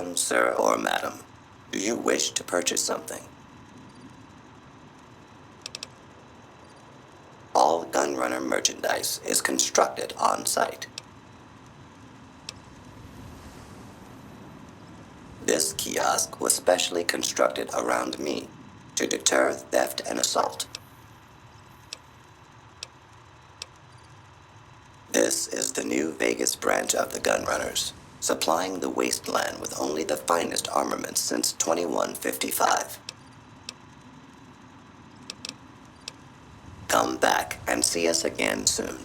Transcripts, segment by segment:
Welcome, sir or madam. Do you wish to purchase something? All Gunrunner merchandise is constructed on site. This kiosk was specially constructed around me to deter theft and assault. This is the new Vegas branch of the Gunrunners, supplying the wasteland with only the finest armaments since 2155. Come back and see us again soon.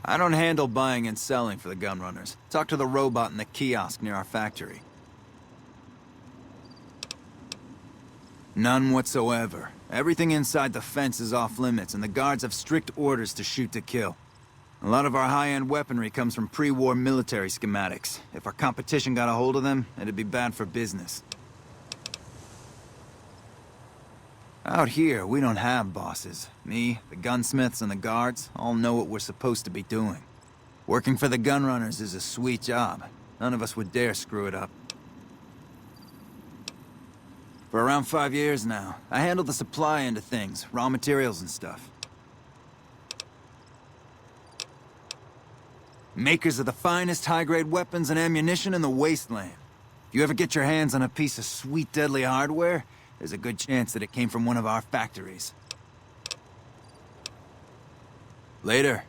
I don't handle buying and selling for the Gunrunners. Talk to the robot in the kiosk near our factory. None whatsoever. Everything inside the fence is off limits, and the guards have strict orders to shoot to kill. A lot of our high-end weaponry comes from pre-war military schematics. If our competition got a hold of them, it'd be bad for business. Out here, we don't have bosses. Me, the gunsmiths, and the guards all know what we're supposed to be doing. Working for the Gunrunners is a sweet job. None of us would dare screw it up. For around 5 years now, I handle the supply end of things, raw materials and stuff. Makers of the finest high-grade weapons and ammunition in the wasteland. If you ever get your hands on a piece of sweet, deadly hardware, there's a good chance that it came from one of our factories. Later.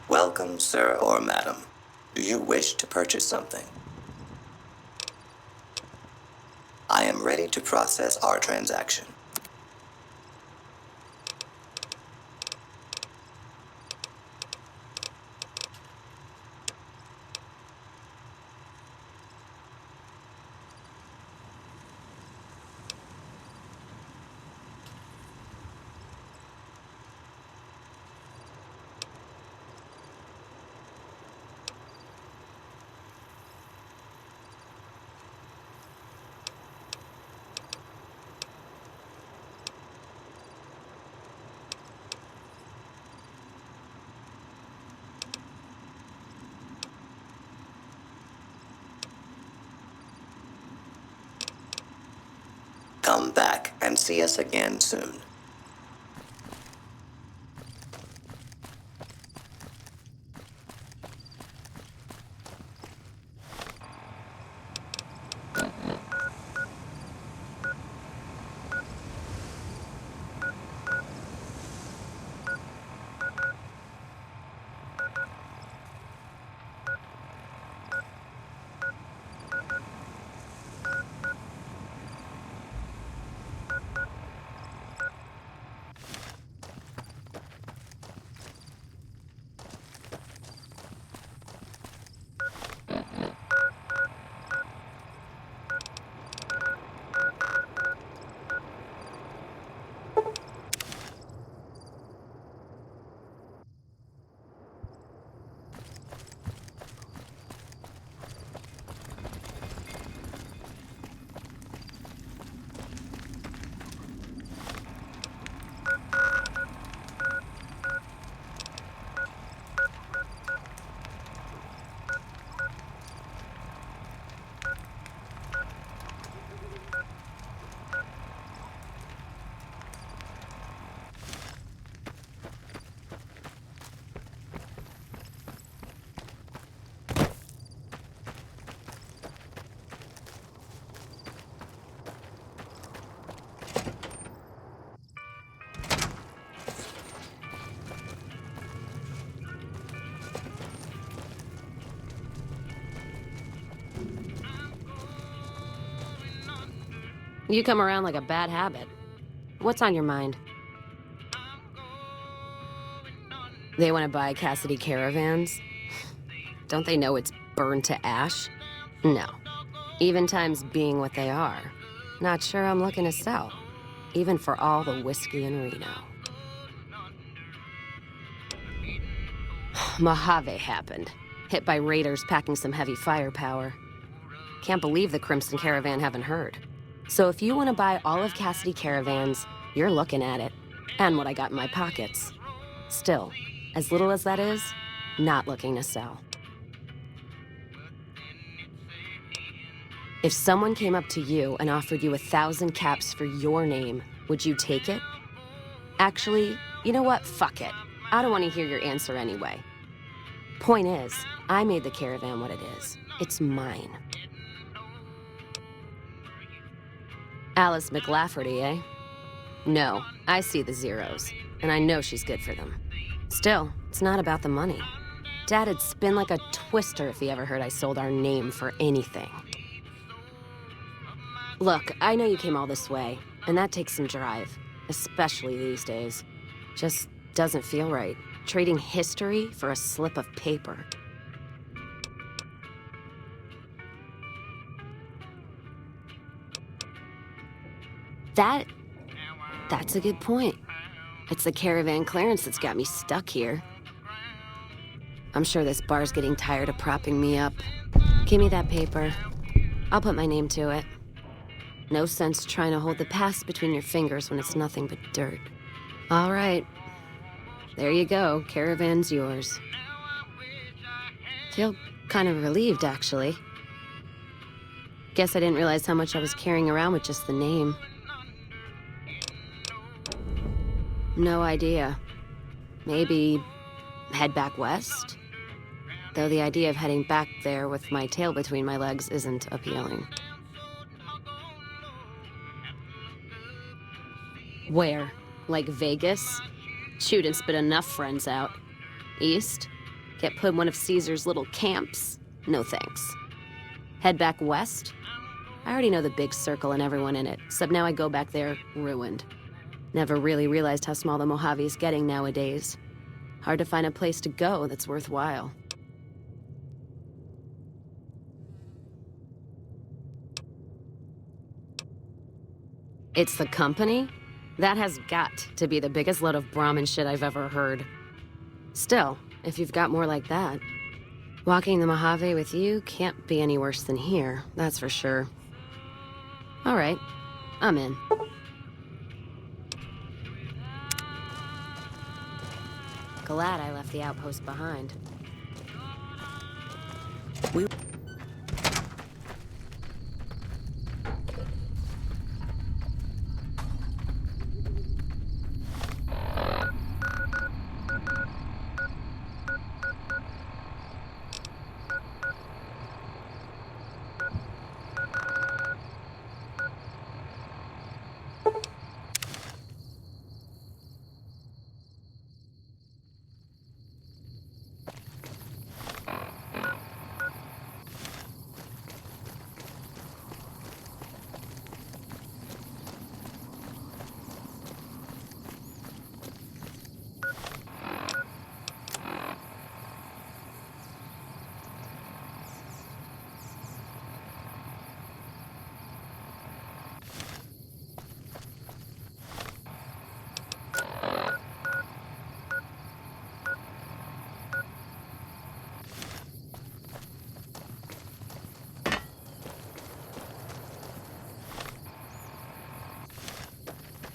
Welcome, sir or madam. Do you wish to purchase something? I am ready to process our transaction. Come back and see us again soon. You come around like a bad habit. What's on your mind? They want to buy Cassidy caravans? Don't they know it's burned to ash? No. Even times being what they are. Not sure I'm looking to sell. Even for all the whiskey in Reno. Mojave happened. Hit by raiders packing some heavy firepower. Can't believe the Crimson Caravan haven't heard. So if you want to buy all of Cassidy caravans, you're looking at it. And what I got in my pockets. Still, as little as that is, not looking to sell. If someone came up to you and offered you 1,000 caps for your name, would you take it? Actually, you know what? Fuck it. I don't want to hear your answer anyway. Point is, I made the caravan what it is. It's mine. Alice McLafferty, eh? No, I see the zeros, and I know she's good for them. Still, it's not about the money. Dad'd spin like a twister if he ever heard I sold our name for anything. Look, I know you came all this way, and that takes some drive, especially these days. Just doesn't feel right, trading history for a slip of paper. That's a good point. It's the caravan clearance that's got me stuck here. I'm sure this bar's getting tired of propping me up. Give me that paper. I'll put my name to it. No sense trying to hold the past between your fingers when it's nothing but dirt. All right. There you go. Caravan's yours. Feel kind of relieved, actually. Guess I didn't realize how much I was carrying around with just the name. No idea. Maybe head back west? Though the idea of heading back there with my tail between my legs isn't appealing. Where? Like Vegas? Shoot and spit enough friends out. East? Get put in one of Caesar's little camps? No thanks. Head back west? I already know the big circle and everyone in it, except now I go back there ruined. Never really realized how small the Mojave's getting nowadays. Hard to find a place to go that's worthwhile. It's the company? That has got to be the biggest load of Brahmin shit I've ever heard. Still, if you've got more like that, walking the Mojave with you can't be any worse than here, that's for sure. All right, I'm in. Glad I left the outpost behind.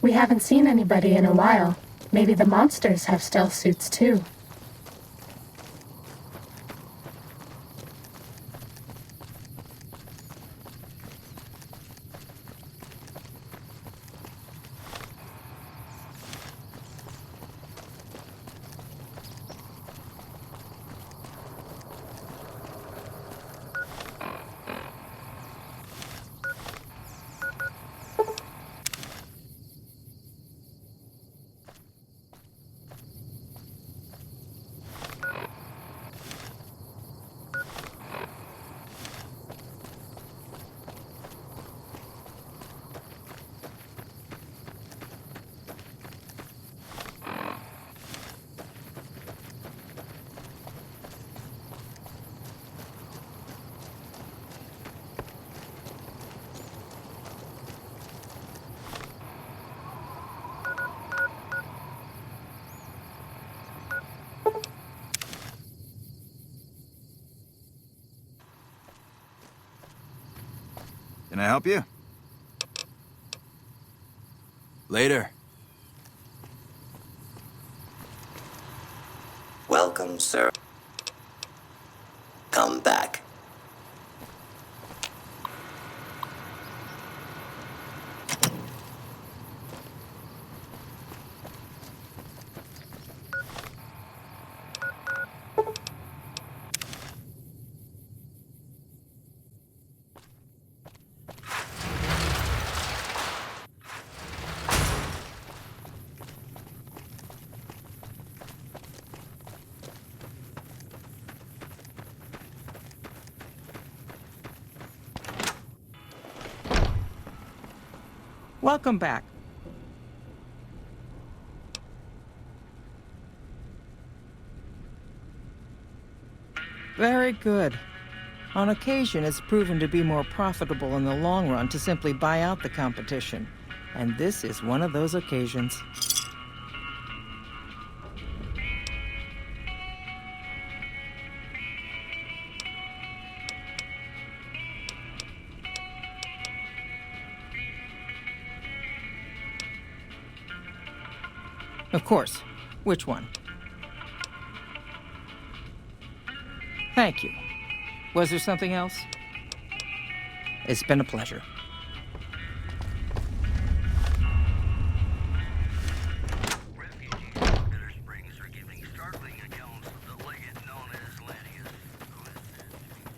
We haven't seen anybody in a while. Maybe the monsters have stealth suits too. Can I help you? Later. Welcome, sir. Come back. Welcome back. Very good. On occasion, it's proven to be more profitable in the long run to simply buy out the competition. And this is one of those occasions. Of course. Which one? Thank you. Was there something else? It's been a pleasure. Refugees from Bitter Springs are giving startling accounts of the legend known as Lanius, who is said to be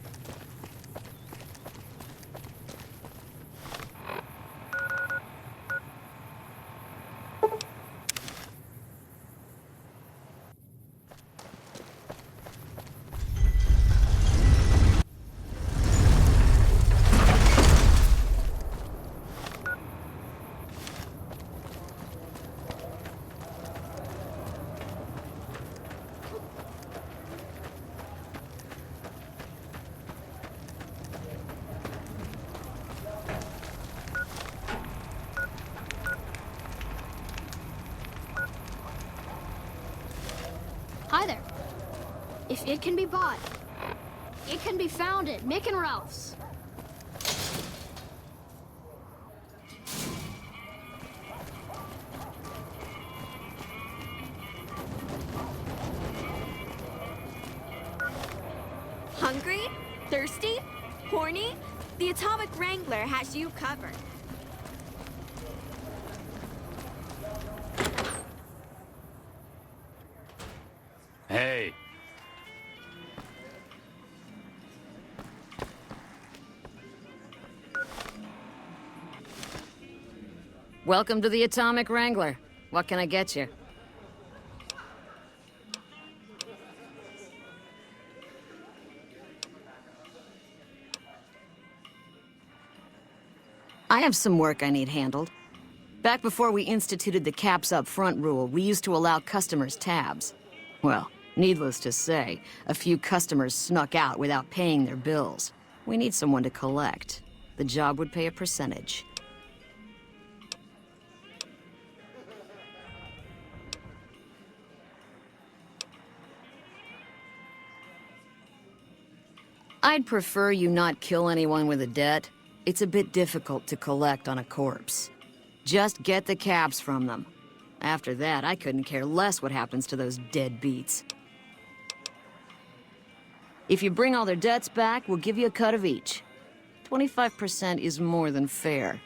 Hi there. If it can be bought, it can be found at Mick and Ralph's. Hungry? Thirsty? Horny? The Atomic Wrangler has you covered. Hey! Welcome to the Atomic Wrangler. What can I get you? I have some work I need handled. Back before we instituted the caps up front rule, we used to allow customers tabs. Well, needless to say, a few customers snuck out without paying their bills. We need someone to collect. The job would pay a percentage. I'd prefer you not kill anyone with a debt. It's a bit difficult to collect on a corpse. Just get the caps from them. After that, I couldn't care less what happens to those deadbeats. If you bring all their debts back, we'll give you a cut of each. 25% is more than fair.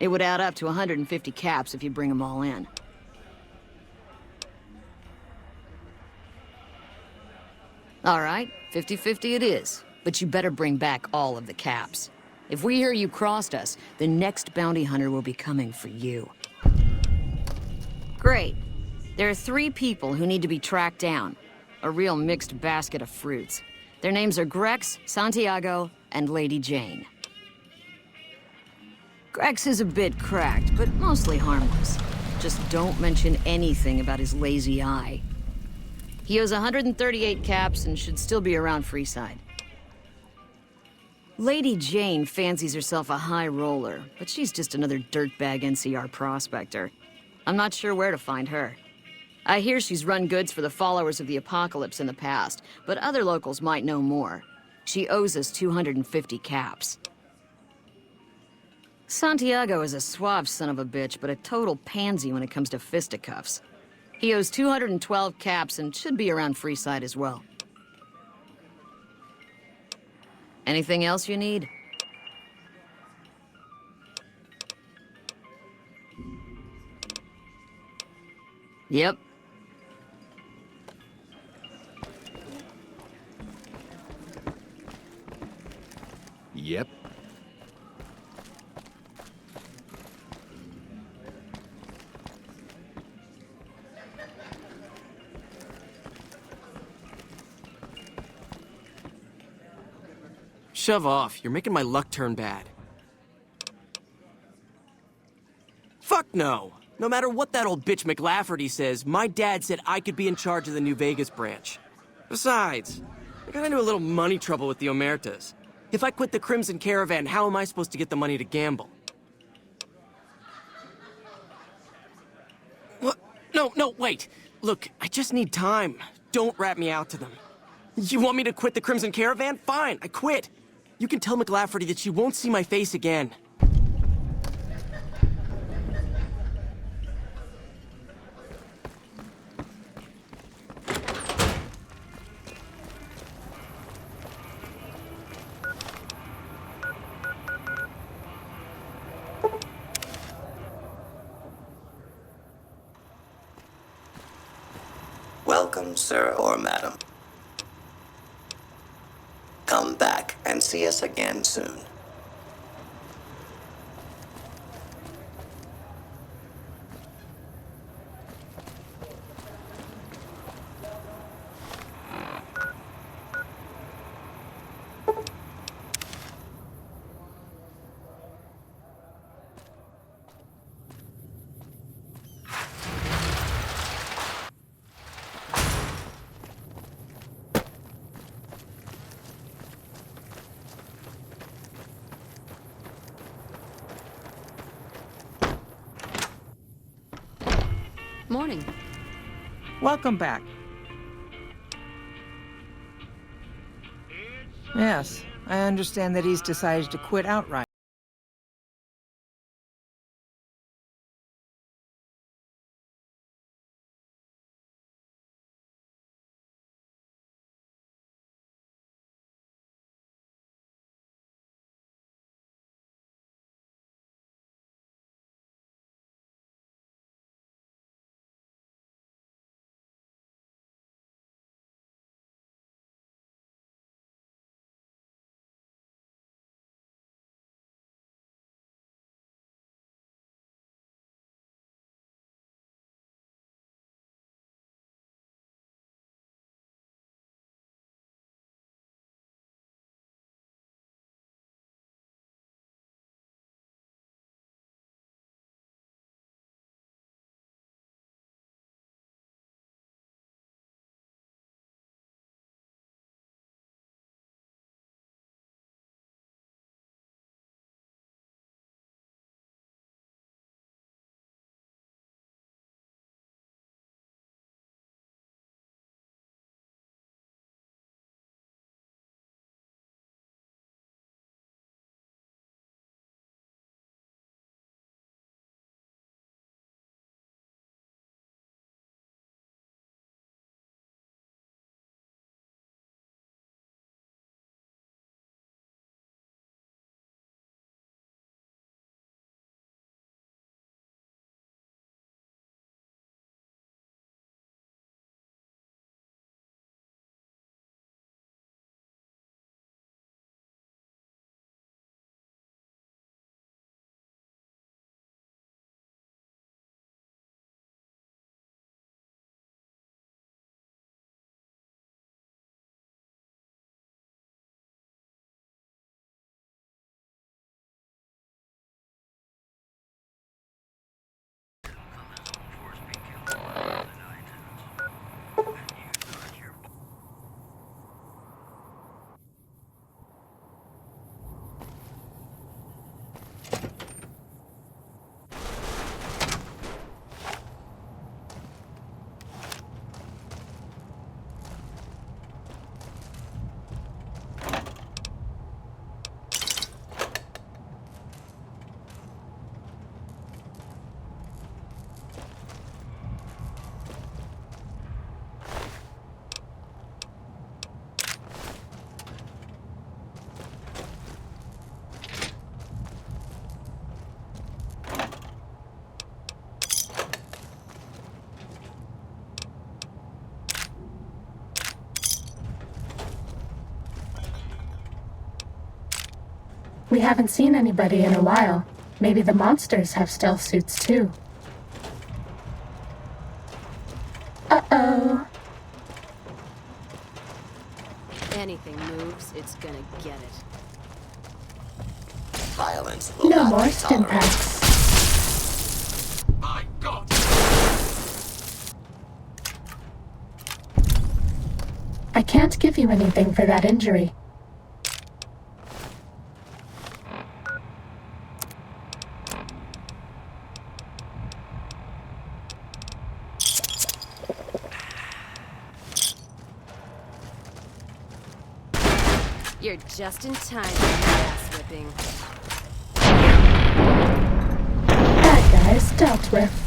It would add up to 150 caps if you bring them all in. All right, 50-50 it is. But you better bring back all of the caps. If we hear you crossed us, the next bounty hunter will be coming for you. Great. There are 3 people who need to be tracked down. A real mixed basket of fruits. Their names are Grex, Santiago, and Lady Jane. Grex is a bit cracked, but mostly harmless. Just don't mention anything about his lazy eye. He owes 138 caps and should still be around Freeside. Lady Jane fancies herself a high roller, but she's just another dirtbag NCR prospector. I'm not sure where to find her. I hear she's run goods for the followers of the Apocalypse in the past, but other locals might know more. She owes us 250 caps. Santiago is a suave son of a bitch, but a total pansy when it comes to fisticuffs. He owes 212 caps and should be around Freeside as well. Anything else you need? Yep. Yep. Shove off. You're making my luck turn bad. Fuck no! No matter what that old bitch McLafferty says, my dad said I could be in charge of the New Vegas branch. Besides, I got into a little money trouble with the Omertas. If I quit the Crimson Caravan, how am I supposed to get the money to gamble? What? No, wait. Look, I just need time. Don't rat me out to them. You want me to quit the Crimson Caravan? Fine, I quit. You can tell McLafferty that she won't see my face again. Welcome, sir or madam. Come back and see us again soon. Morning. Welcome back. Yes, I understand that he's decided to quit outright. We haven't seen anybody in a while. Maybe the monsters have stealth suits too. Uh-oh. Anything moves, it's gonna get it. Violence will No not more be tolerated. stimpaks. My God! I can't give you anything for that injury. You're just in time for the ass whipping. Bad guys dealt with.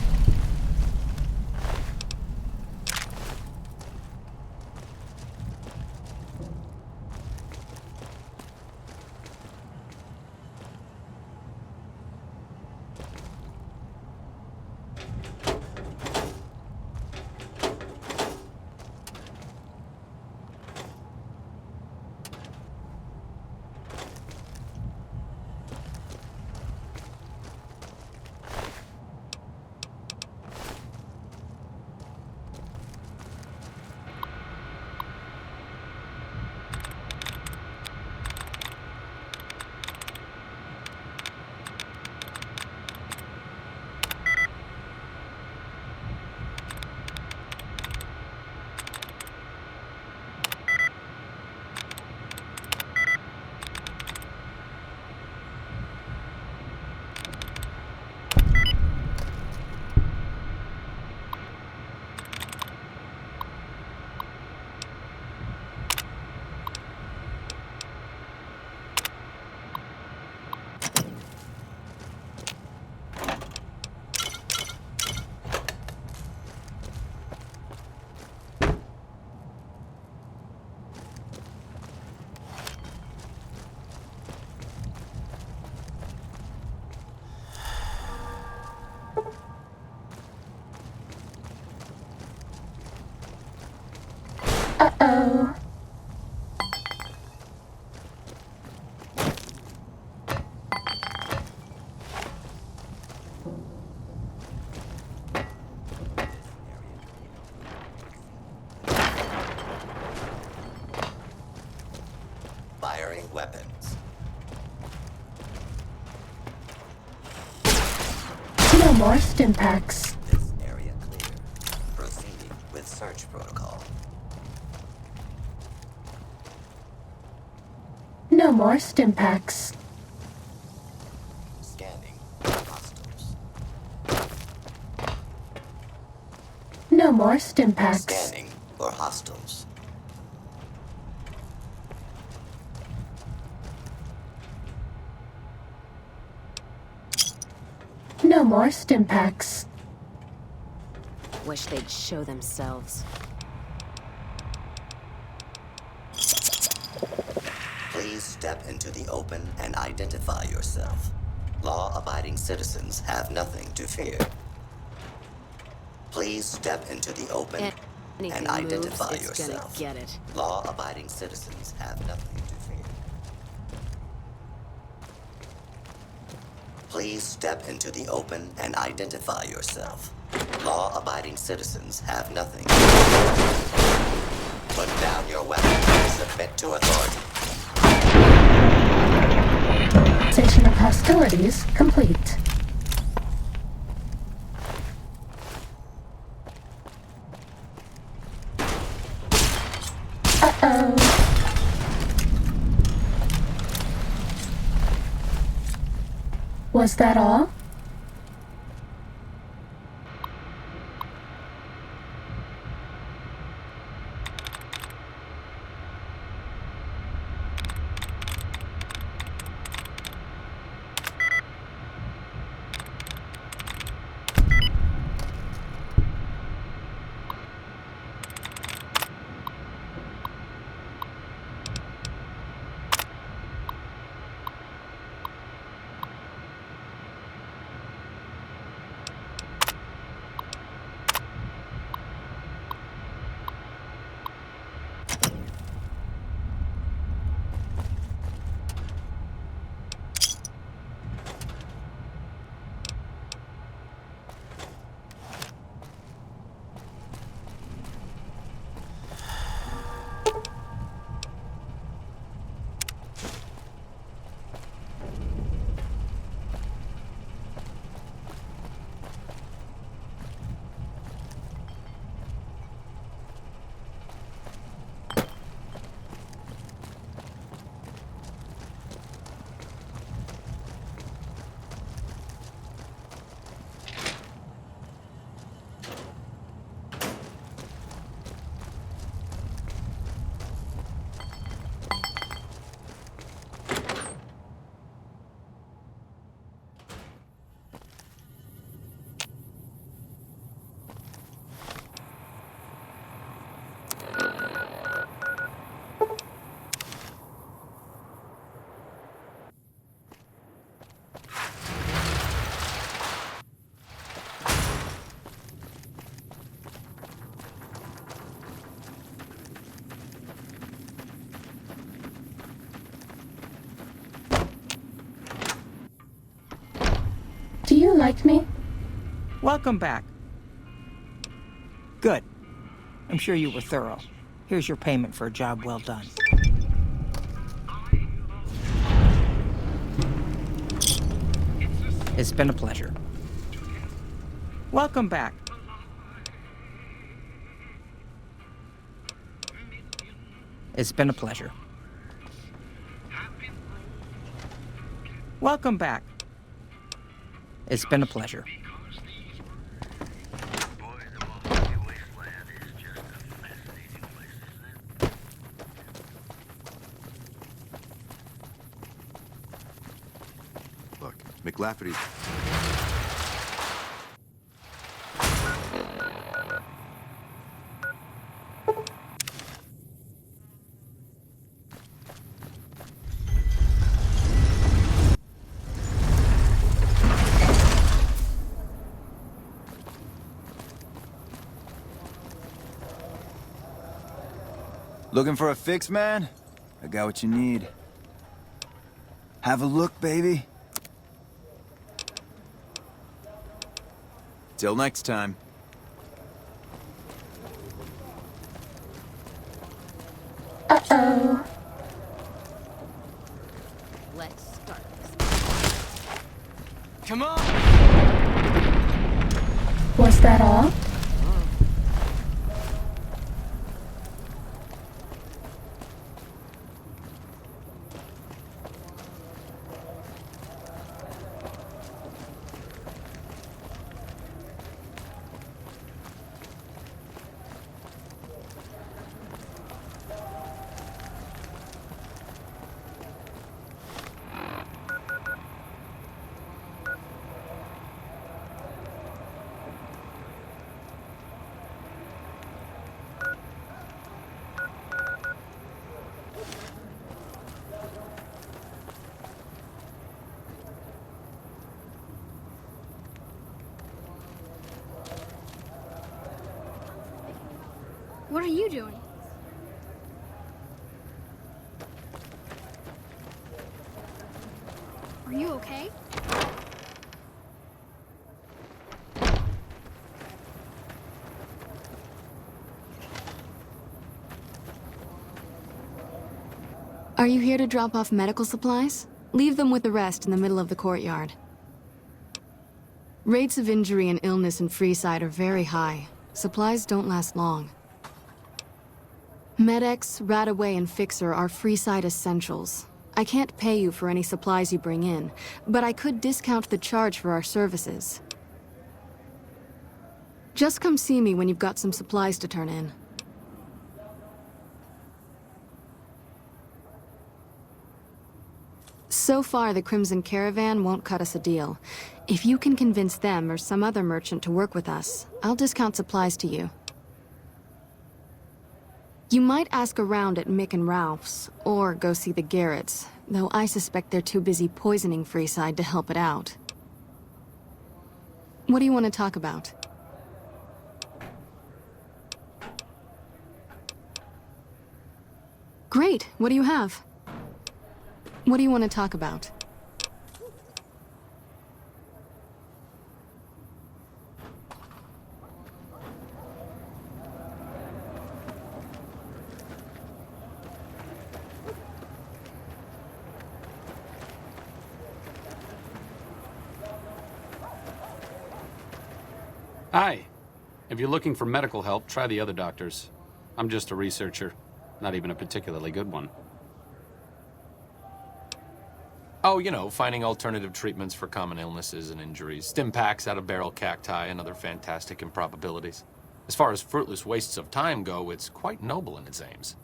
Uh-oh. Firing weapons. No more stimpaks. This area clear. Proceeding with search protocol. No more stimpaks. Scanning hostiles. No more stimpaks. Scanning for hostiles. No more stimpaks. Wish they'd show themselves. Please step into the open and identify yourself. Law-abiding citizens have nothing to fear. Please step into the open Anything and identify moves, it's yourself. gonna get it. Law-abiding citizens have nothing to fear. Please step into the open and identify yourself. Law-abiding citizens have nothing to fear. Put down your weapon and submit to authority. Cessation of hostilities complete. Uh-oh. Was that all? you like me? Welcome back. Good. I'm sure you were thorough. Here's your payment for a job well done. It's been a pleasure. Welcome back. It's been a pleasure. Welcome back. It's been a pleasure. Boy, the Mojave Wasteland is just a fascinating place, isn't it? Look, McLafferty's... Looking for a fix, man? I got what you need. Have a look, baby. Till next time. Uh-oh. Let's start this. Come on! Was that all? What are you doing? Are you okay? Are you here to drop off medical supplies? Leave them with the rest in the middle of the courtyard. Rates of injury and illness in Freeside are very high. Supplies don't last long. Med-X, Radaway, and Fixer are Freeside essentials. I can't pay you for any supplies you bring in, but I could discount the charge for our services. Just come see me when you've got some supplies to turn in. So far, the Crimson Caravan won't cut us a deal. If you can convince them or some other merchant to work with us, I'll discount supplies to you. You might ask around at Mick and Ralph's, or go see the Garretts, though I suspect they're too busy poisoning Freeside to help it out. What do you want to talk about? Great, what do you have? What do you want to talk about? Hi. If you're looking for medical help, try the other doctors. I'm just a researcher, not even a particularly good one. Oh, you know, finding alternative treatments for common illnesses and injuries, stim packs out of barrel cacti and other fantastic improbabilities. As far as fruitless wastes of time go, it's quite noble in its aims.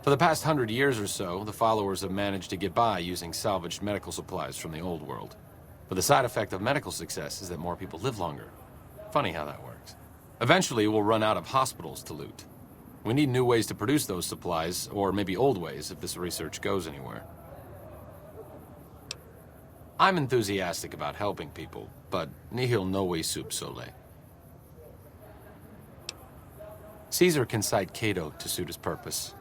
For the past 100 years or so, the followers have managed to get by using salvaged medical supplies from the old world. But the side effect of medical success is that more people live longer. Funny how that works. Eventually, we'll run out of hospitals to loot. We need new ways to produce those supplies, or maybe old ways if this research goes anywhere. I'm enthusiastic about helping people, but nihil novi sub sole. Caesar can cite Cato to suit his purpose.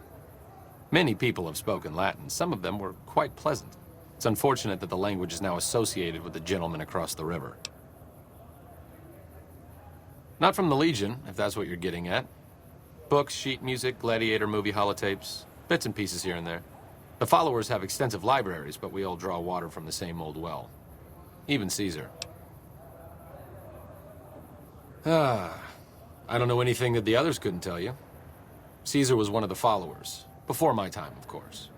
Many people have spoken Latin. Some of them were quite pleasant. It's unfortunate that the language is now associated with the gentleman across the river. Not from the Legion, if that's what you're getting at. Books, sheet music, gladiator movie holotapes, bits and pieces here and there. The followers have extensive libraries, but we all draw water from the same old well. Even Caesar. I don't know anything that the others couldn't tell you. Caesar was one of the followers. Before my time, of course.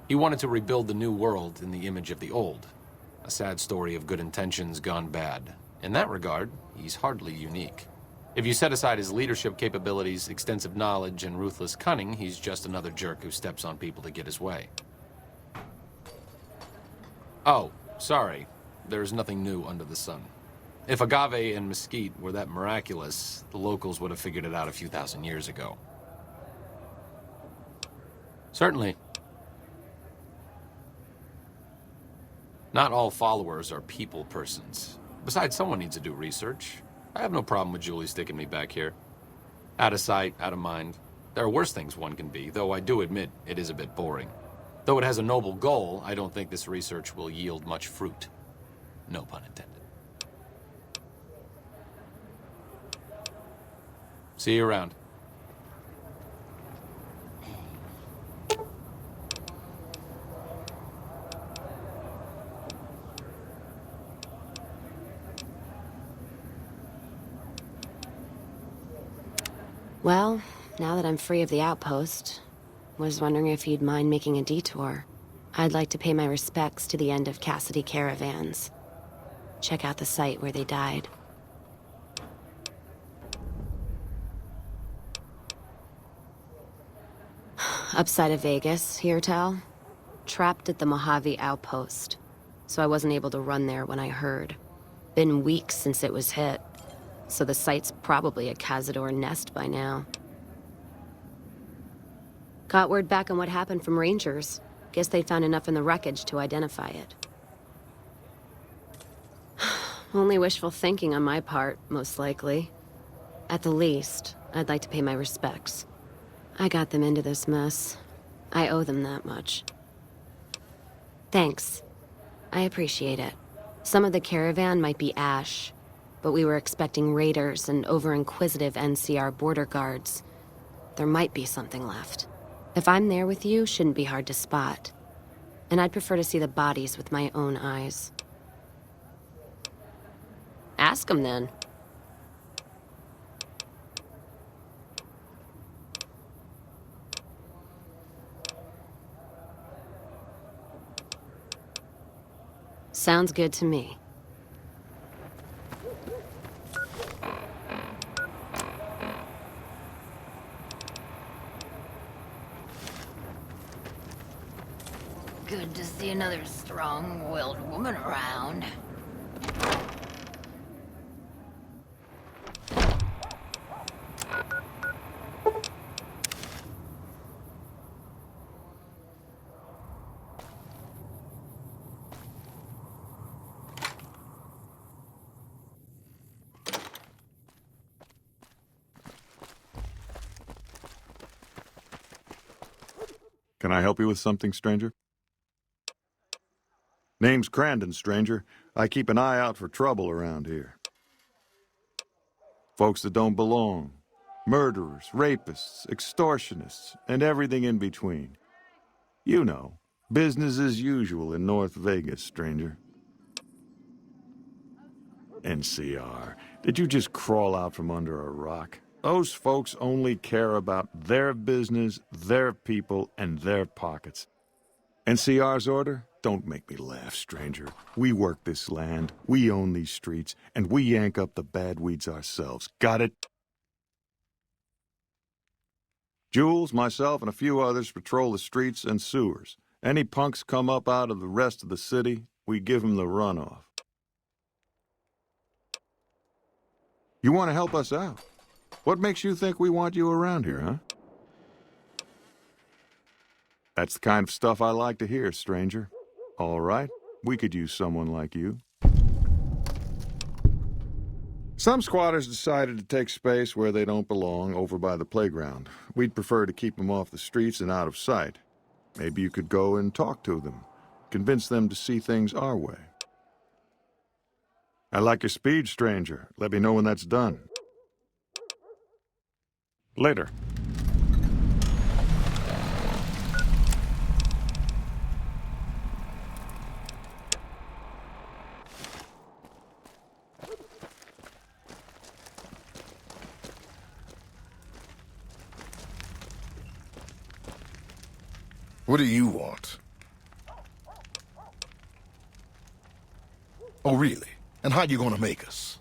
He wanted to rebuild the new world in the image of the old. A sad story of good intentions gone bad. In that regard, he's hardly unique. If you set aside his leadership capabilities, extensive knowledge, and ruthless cunning, he's just another jerk who steps on people to get his way. Oh, sorry. There's nothing new under the sun. If agave and mesquite were that miraculous, the locals would have figured it out a few thousand years ago. Certainly. Not all followers are people persons. Besides, someone needs to do research. I have no problem with Julie sticking me back here. Out of sight, out of mind. There are worse things one can be, though I do admit it is a bit boring. Though it has a noble goal, I don't think this research will yield much fruit. No pun intended. See you around. Well, now that I'm free of the outpost, was wondering if you'd mind making a detour. I'd like to pay my respects to the end of Cassidy Caravans. Check out the site where they died. Upside of Vegas, here, Tal. Trapped at the Mojave outpost, so I wasn't able to run there when I heard. Been weeks since it was hit. So the site's probably a Cazador nest by now. Got word back on what happened from Rangers. Guess they found enough in the wreckage to identify it. Only wishful thinking on my part, most likely. At the least, I'd like to pay my respects. I got them into this mess. I owe them that much. Thanks. I appreciate it. Some of the caravan might be ash, but we were expecting raiders and over-inquisitive NCR border guards. There might be something left. If I'm there with you, shouldn't be hard to spot. And I'd prefer to see the bodies with my own eyes. Ask them then. Sounds good to me. Good to see another strong-willed woman around. Can I help you with something, stranger? Name's Crandon, stranger. I keep an eye out for trouble around here. Folks that don't belong. Murderers, rapists, extortionists, and everything in between. You know, business as usual in North Vegas, stranger. NCR, did you just crawl out from under a rock? Those folks only care about their business, their people, and their pockets. NCR's order? Don't make me laugh, stranger. We work this land, we own these streets, and we yank up the bad weeds ourselves. Got it? Jules, myself, and a few others patrol the streets and sewers. Any punks come up out of the rest of the city, we give them the runoff. You want to help us out? What makes you think we want you around here, huh? That's the kind of stuff I like to hear, stranger. All right, we could use someone like you. Some squatters decided to take space where they don't belong over by the playground. We'd prefer to keep them off the streets and out of sight. Maybe you could go and talk to them. convince them to see things our way. I like your speed, stranger. Let me know when that's done. Later. What do you want? Oh, really? And how you gonna make us?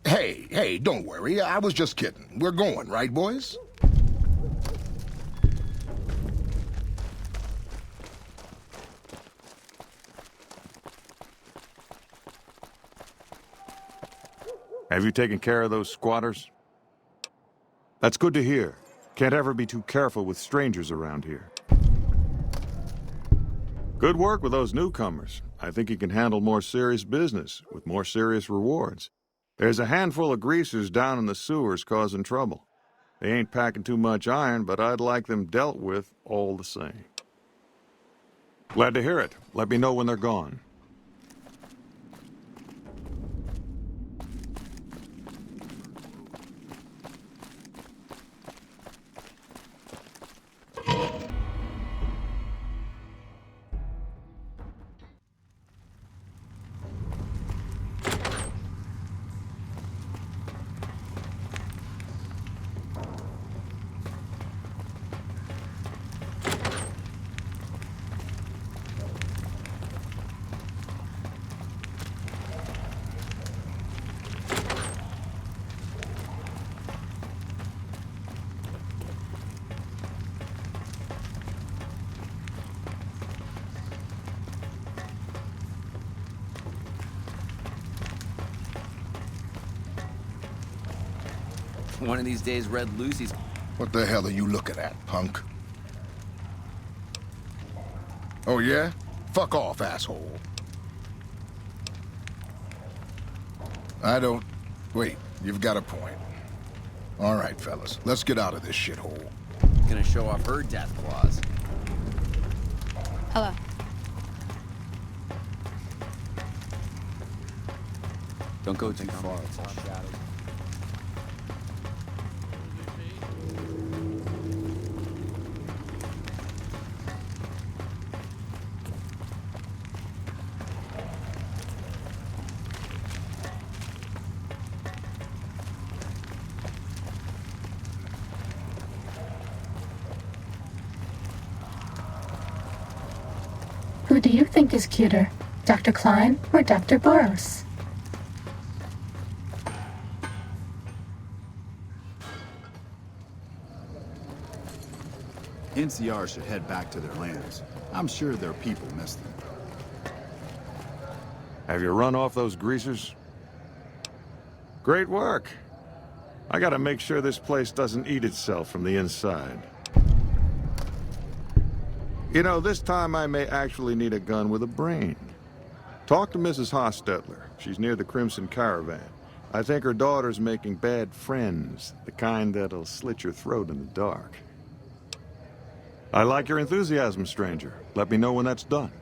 Hey, don't worry. I was just kidding. We're going, right, boys? Have you taken care of those squatters? That's good to hear. Can't ever be too careful with strangers around here. Good work with those newcomers. I think you can handle more serious business with more serious rewards. There's a handful of greasers down in the sewers causing trouble. They ain't packing too much iron, but I'd like them dealt with all the same. Glad to hear it. Let me know when they're gone. One of these days, Red Lucy's... What the hell are you looking at, punk? Oh, yeah? Fuck off, asshole. I don't... Wait, you've got a point. All right, fellas, let's get out of this shithole. Gonna show off her death claws. Hello. Don't go too far, it's all shadows. Who do you think is cuter, Dr. Klein or Dr. Boros? NCR should head back to their lands. I'm sure their people miss them. Have you run off those greasers? Great work. I gotta make sure this place doesn't eat itself from the inside. You know, this time I may actually need a gun with a brain. Talk to Mrs. Hostetler. She's near the Crimson Caravan. I think her daughter's making bad friends, the kind that'll slit your throat in the dark. I like your enthusiasm, stranger. Let me know when that's done.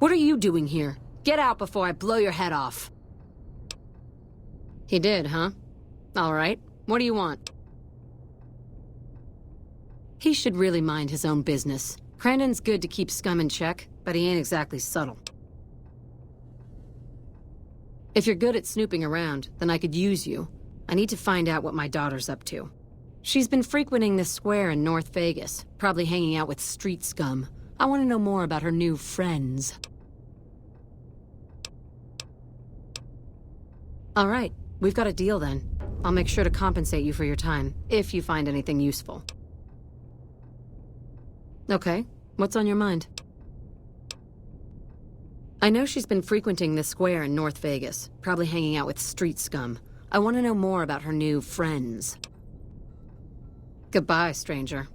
What are you doing here? Get out before I blow your head off. He did, huh? All right. What do you want? He should really mind his own business. Crandon's good to keep scum in check, but he ain't exactly subtle. If you're good at snooping around, then I could use you. I need to find out what my daughter's up to. She's been frequenting this square in North Vegas, probably hanging out with street scum. I want to know more about her new friends. All right, we've got a deal then. I'll make sure to compensate you for your time, if you find anything useful. Okay, what's on your mind? I know she's been frequenting this square in North Vegas, probably hanging out with street scum. I want to know more about her new friends. Goodbye, stranger.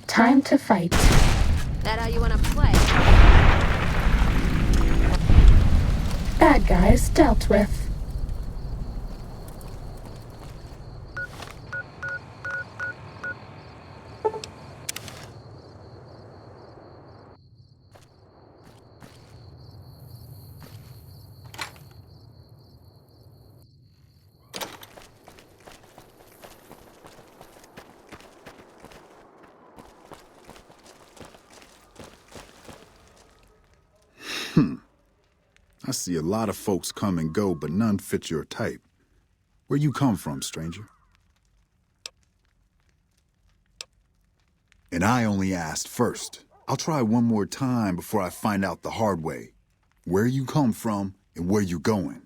Time to fight. That how you want to play? Bad guys dealt with. I see a lot of folks come and go, but none fit your type. Where you come from, stranger? And I only asked first. I'll try one more time before I find out the hard way. Where you come from and where you going.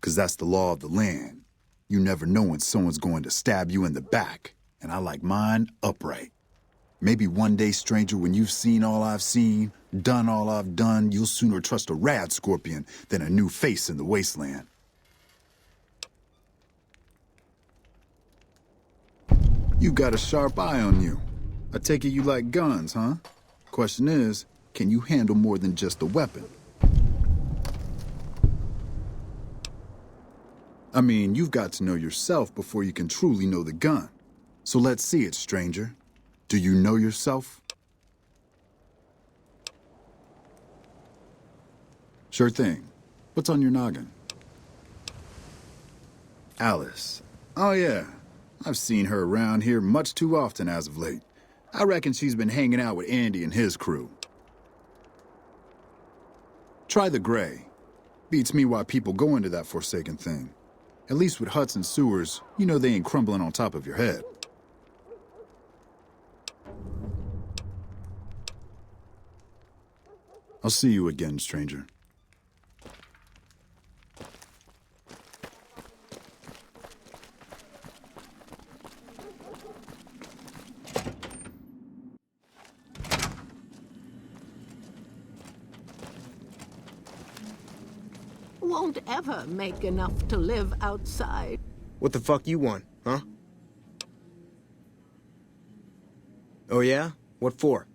'Cause that's the law of the land. You never know when someone's going to stab you in the back, and I like mine upright. Maybe one day, stranger, when you've seen all I've seen, done all I've done, you'll sooner trust a rad scorpion than a new face in the wasteland. You got a sharp eye on you. I take it you like guns, huh? Question is, can you handle more than just a weapon? I mean, you've got to know yourself before you can truly know the gun. So let's see it, stranger. Do you know yourself? Sure thing. What's on your noggin? Alice. Oh yeah. I've seen her around here much too often as of late. I reckon she's been hanging out with Andy and his crew. Try the gray. Beats me why people go into that forsaken thing. At least with huts and sewers, you know they ain't crumbling on top of your head. I'll see you again, stranger. Won't ever make enough to live outside. What the fuck you want, huh? Oh yeah? What for?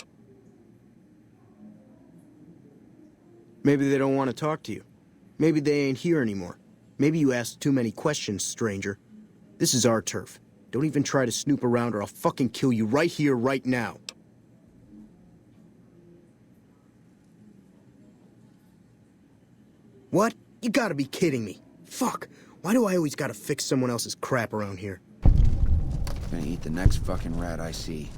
Maybe they don't want to talk to you. Maybe they ain't here anymore. Maybe you asked too many questions, stranger. This is our turf. Don't even try to snoop around or I'll fucking kill you right here, right now. What? You gotta be kidding me. Fuck. Why do I always gotta fix someone else's crap around here? Gonna eat the next fucking rat I see.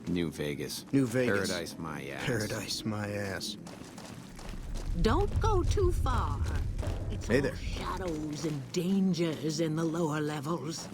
New Vegas. New Vegas. Paradise my ass. Paradise my ass. Don't go too far. It's Hey all there. shadows and dangers in the lower levels.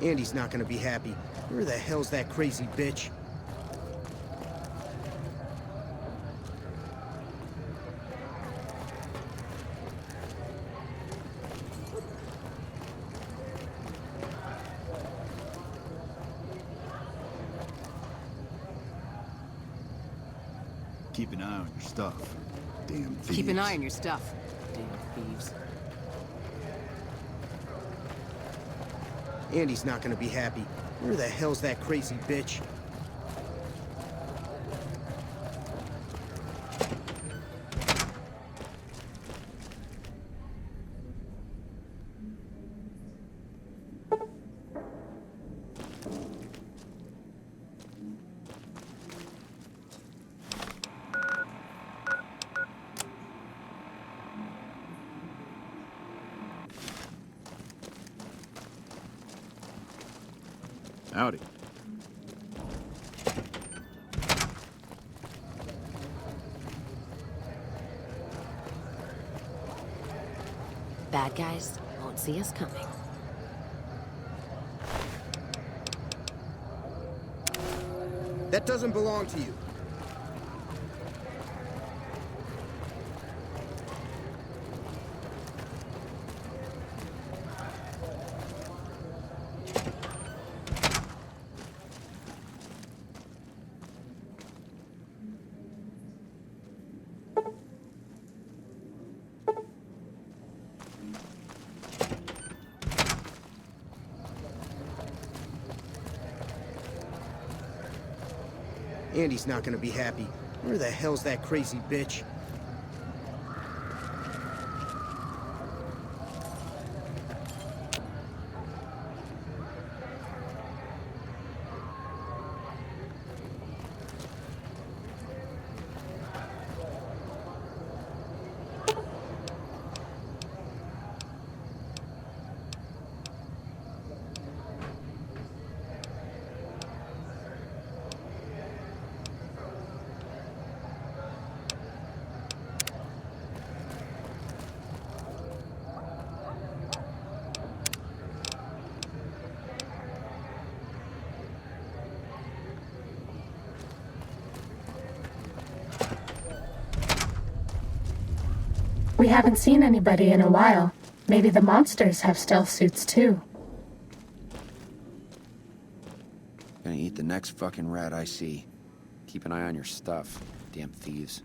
Andy's not gonna be happy. Where the hell's that crazy bitch? Keep an eye on your stuff. Damn thieves. Keep an eye on your stuff. Damn thieves. Andy's not gonna be happy. Where the hell's that crazy bitch? Howdy. Bad guys won't see us coming. That doesn't belong to you. Andy's not gonna be happy. Where the hell's that crazy bitch? We haven't seen anybody in a while. Maybe the monsters have stealth suits too. Gonna eat the next fucking rat I see. Keep an eye on your stuff. Damn thieves.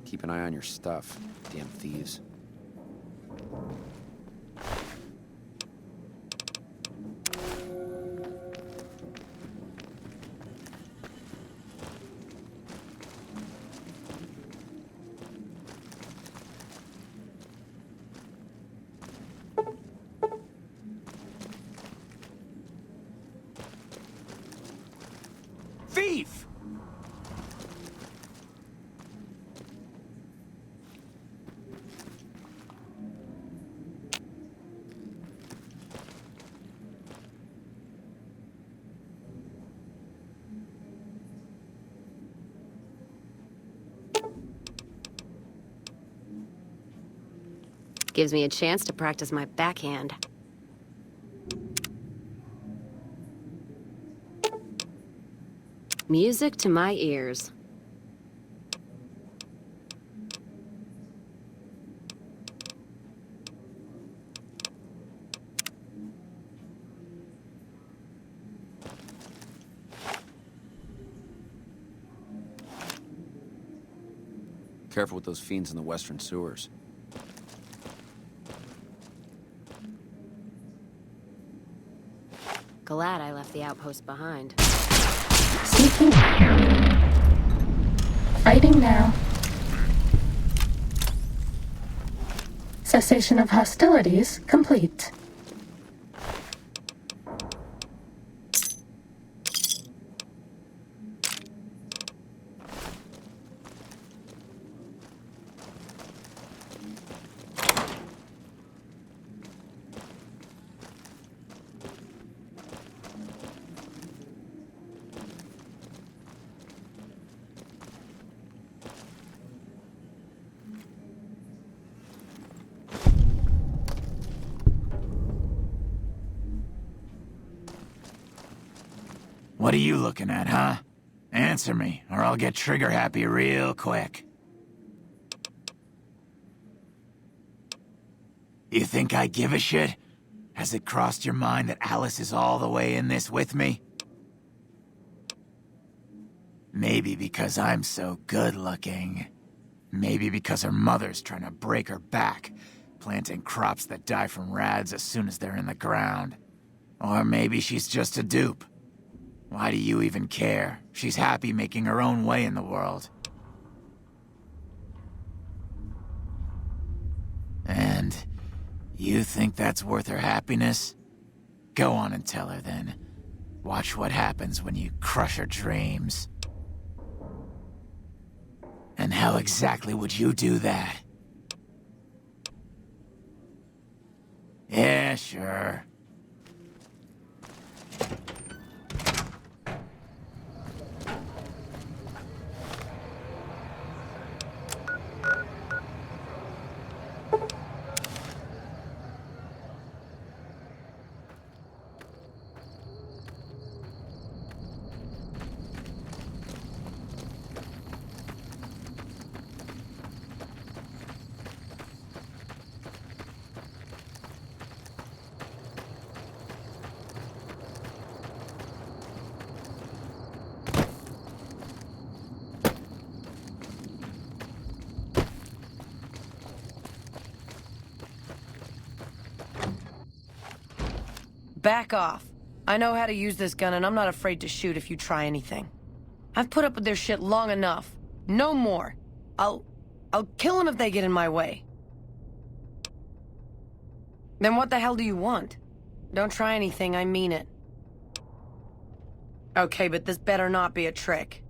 Keep an eye on your stuff. Damn thieves. Thief! Gives me a chance to practice my backhand. Music to my ears. Careful with those fiends in the western sewers. Glad I left the outpost behind. Sneaking. Fighting now. Cessation of hostilities complete. What are you looking at, huh? Answer me, or I'll get trigger-happy real quick. You think I give a shit? Has it crossed your mind that Alice is all the way in this with me? Maybe because I'm so good-looking. Maybe because her mother's trying to break her back, planting crops that die from rads as soon as they're in the ground. Or maybe she's just a dupe. Why do you even care? She's happy making her own way in the world. And you think that's worth her happiness? Go on and tell her then. Watch what happens when you crush her dreams. And how exactly would you do that? Yeah, sure. Back off. I know how to use this gun, and I'm not afraid to shoot if you try anything. I've put up with their shit long enough. No more. I'll kill them if they get in my way. Then what the hell do you want? Don't try anything, I mean it. Okay, but this better not be a trick.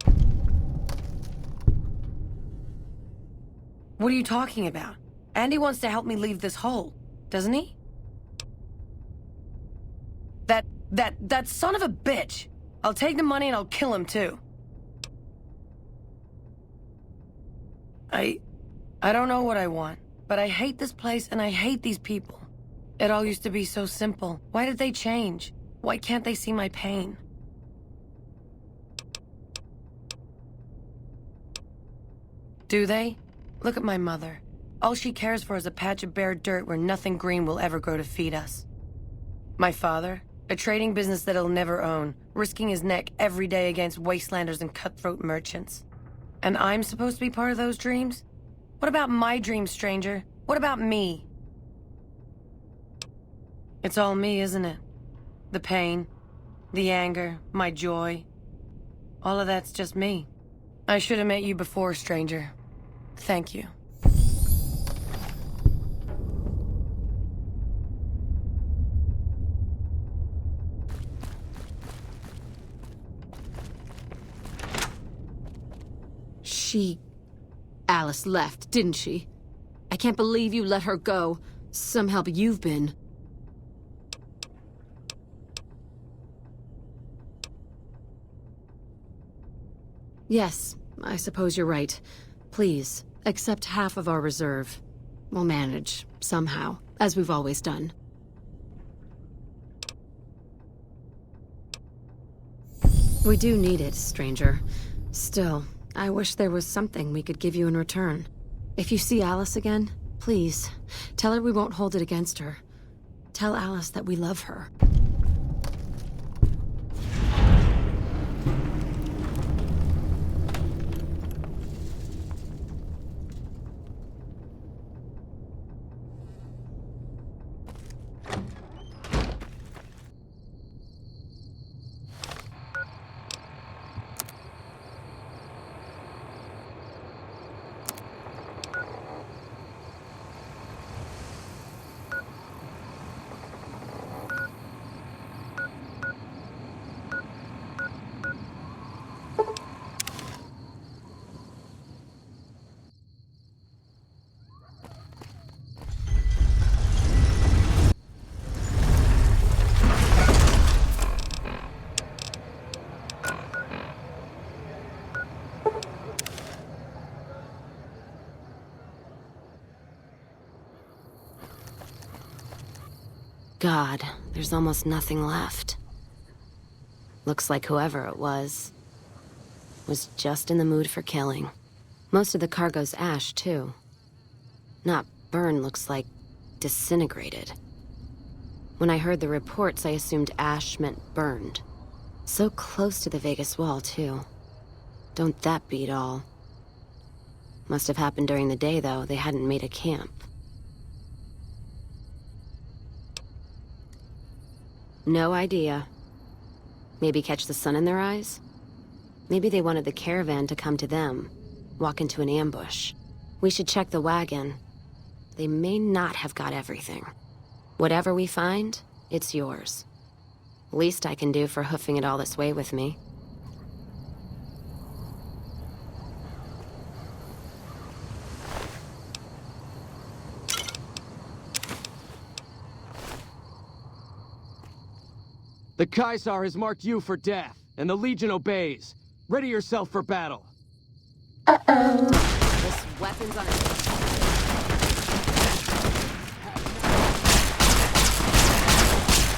What are you talking about? Andy wants to help me leave this hole, doesn't he? That son of a bitch! I'll take the money and I'll kill him too. I don't know what I want, but I hate this place and I hate these people. It all used to be so simple. Why did they change? Why can't they see my pain? Do they? Look at my mother. All she cares for is a patch of bare dirt where nothing green will ever grow to feed us. My father? A trading business that he'll never own, risking his neck every day against wastelanders and cutthroat merchants. And I'm supposed to be part of those dreams? What about my dreams, stranger? What about me? It's all me, isn't it? The pain, the anger, my joy. All of that's just me. I should have met you before, stranger. Thank you. Alice left, didn't she? I can't believe you let her go. Some help you've been. Yes, I suppose you're right. Please, accept half of our reserve. We'll manage, somehow, as we've always done. We do need it, stranger. Still, I wish there was something we could give you in return. If you see Alice again, please, tell her we won't hold it against her. Tell Alice that we love her. God, there's almost nothing left. Looks like whoever it was just in the mood for killing. Most of the cargo's ash, too. Not burned, looks like disintegrated. When I heard the reports, I assumed ash meant burned. So close to the Vegas wall, too. Don't that beat all? Must have happened during the day, though. They hadn't made a camp. No idea. Maybe catch the sun in their eyes? Maybe they wanted the caravan to come to them, walk into an ambush. We should check the wagon. They may not have got everything. Whatever we find, it's yours. Least I can do for hoofing it all this way with me. The Caesar has marked you for death, and the Legion obeys. Ready yourself for battle. Uh-oh. This weapon's on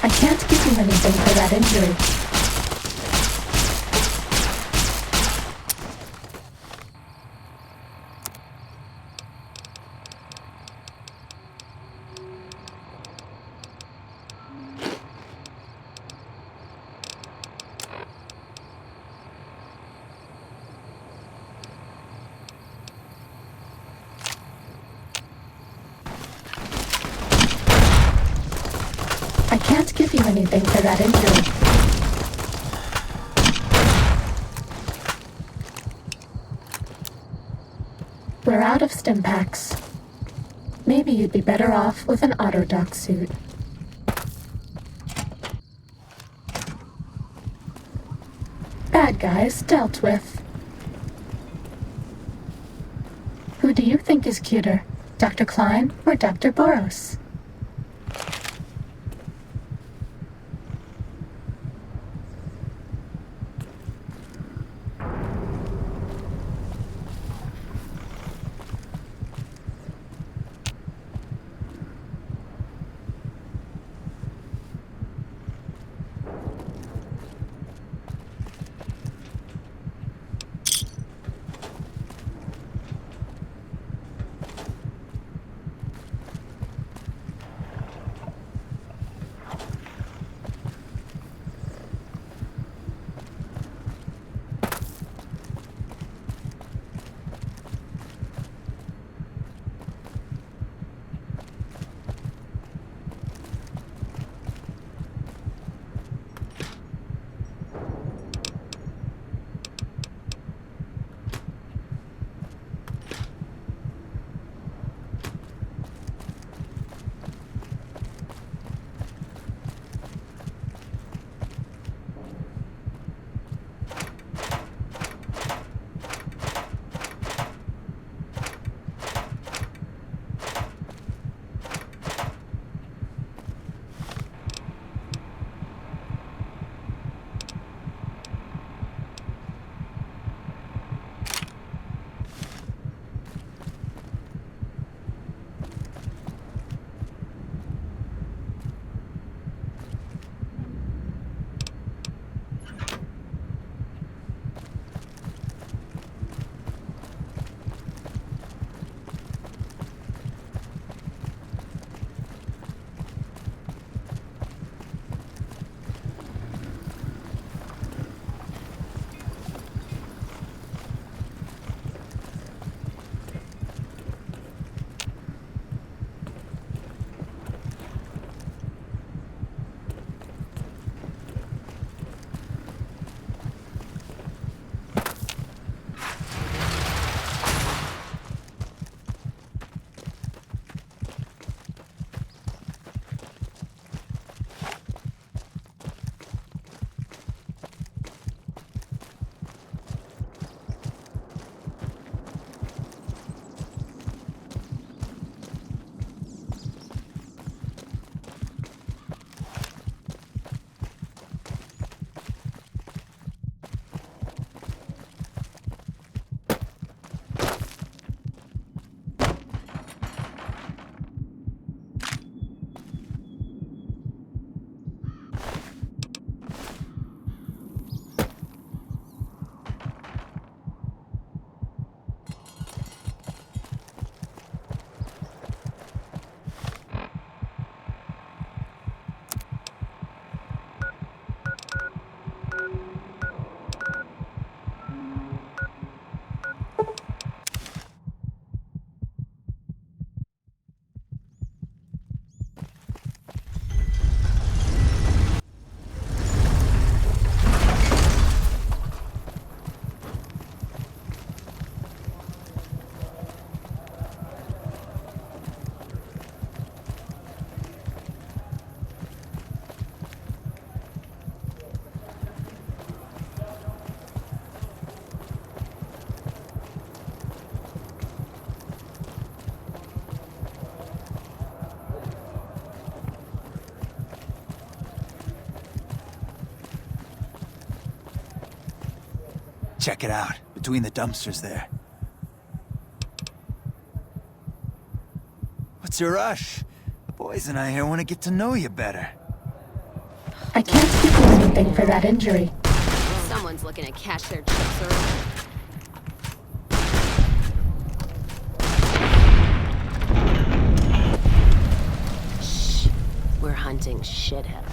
I can't give you anything for that injury. I can't give you anything for that injury. We're out of stim packs. Maybe you'd be better off with an autodoc suit. Bad guys dealt with. Who do you think is cuter, Dr. Klein or Dr. Boros? Check it out, between the dumpsters there. What's your rush? The boys and I here want to get to know you better. I can't give you anything for that injury. Someone's looking to cash their chips early. Shh. We're hunting shithead.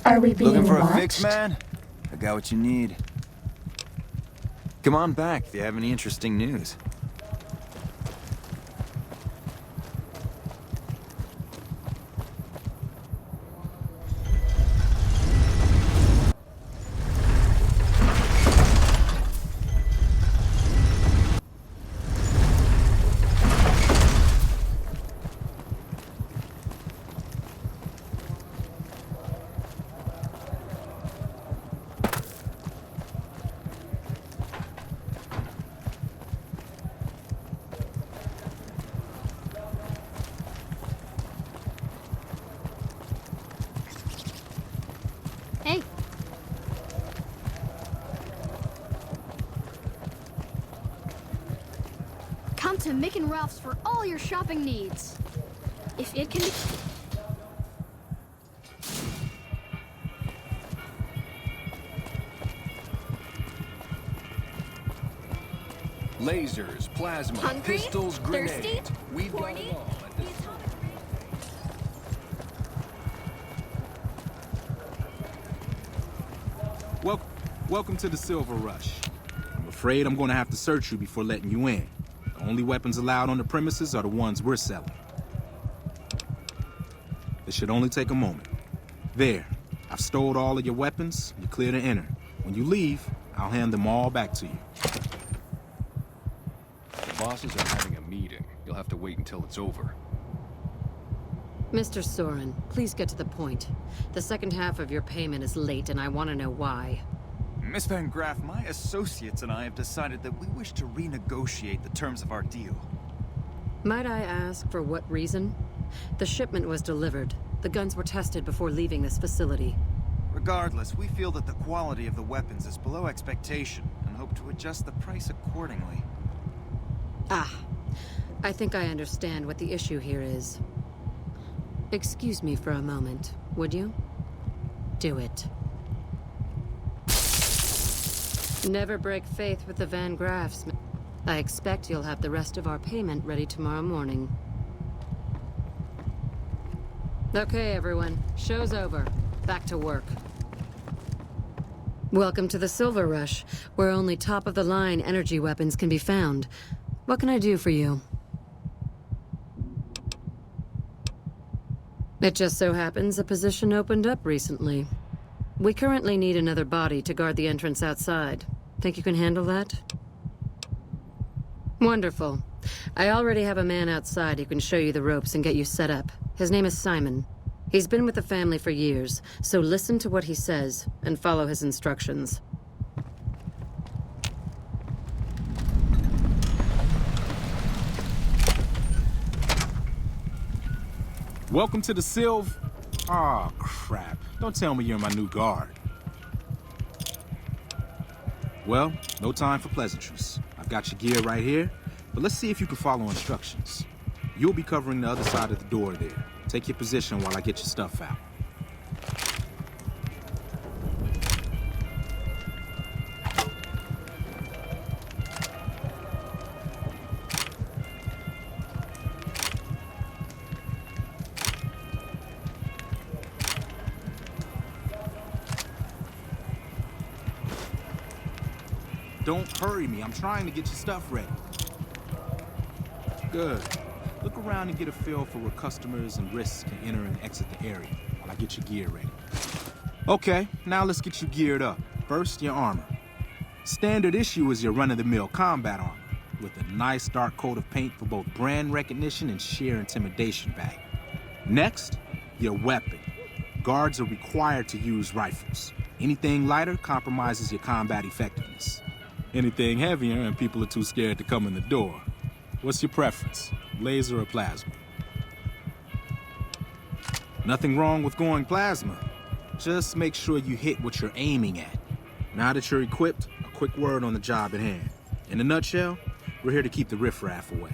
Are we being Looking for watched? a fix, man? I got what you need. Come on back if you have any interesting news. Hey. Come to Mick and Ralph's for all your shopping needs. If it can be... Lasers, plasma, Hungry? pistols, grenades. Thirsty? We've got Horny? it all at this Welcome to the Silver Rush. I'm afraid I'm going to have to search you before letting you in. The only weapons allowed on the premises are the ones we're selling. It should only take a moment. There, I've stowed all of your weapons. You're clear to enter. When you leave, I'll hand them all back to you. The bosses are having a meeting. You'll have to wait until it's over. Mr. Soren, please get to the point. The second half of your payment is late, and I want to know why. Miss Van Graff, my associates and I have decided that we wish to renegotiate the terms of our deal. Might I ask for what reason? The shipment was delivered. The guns were tested before leaving this facility. Regardless, we feel that the quality of the weapons is below expectation and hope to adjust the price accordingly. Ah, I think I understand what the issue here is. Excuse me for a moment, would you? Do it. Never break faith with the Van Graffs. I expect you'll have the rest of our payment ready tomorrow morning. Okay, everyone. Show's over. Back to work. Welcome to the Silver Rush, where only top-of-the-line energy weapons can be found. What can I do for you? It just so happens a position opened up recently. We currently need another body to guard the entrance outside. Think you can handle that? Wonderful. I already have a man outside who can show you the ropes and get you set up. His name is Simon. He's been with the family for years, so listen to what he says and follow his instructions. Welcome to the Silv... Aw, crap. Don't tell me you're my new guard. Well, no time for pleasantries. I've got your gear right here, but let's see if you can follow instructions. You'll be covering the other side of the door there. Take your position while I get your stuff out. Don't hurry me. I'm trying to get your stuff ready. Good. Look around and get a feel for where customers and risks can enter and exit the area while I get your gear ready. Okay, now let's get you geared up. First, your armor. Standard issue is your run-of-the-mill combat armor, with a nice dark coat of paint for both brand recognition and sheer intimidation value. Next, your weapon. Guards are required to use rifles. Anything lighter compromises your combat effectiveness. Anything heavier and people are too scared to come in the door. What's your preference, laser or plasma? Nothing wrong with going plasma. Just make sure you hit what you're aiming at. Now that you're equipped, a quick word on the job at hand. In a nutshell, we're here to keep the riffraff away.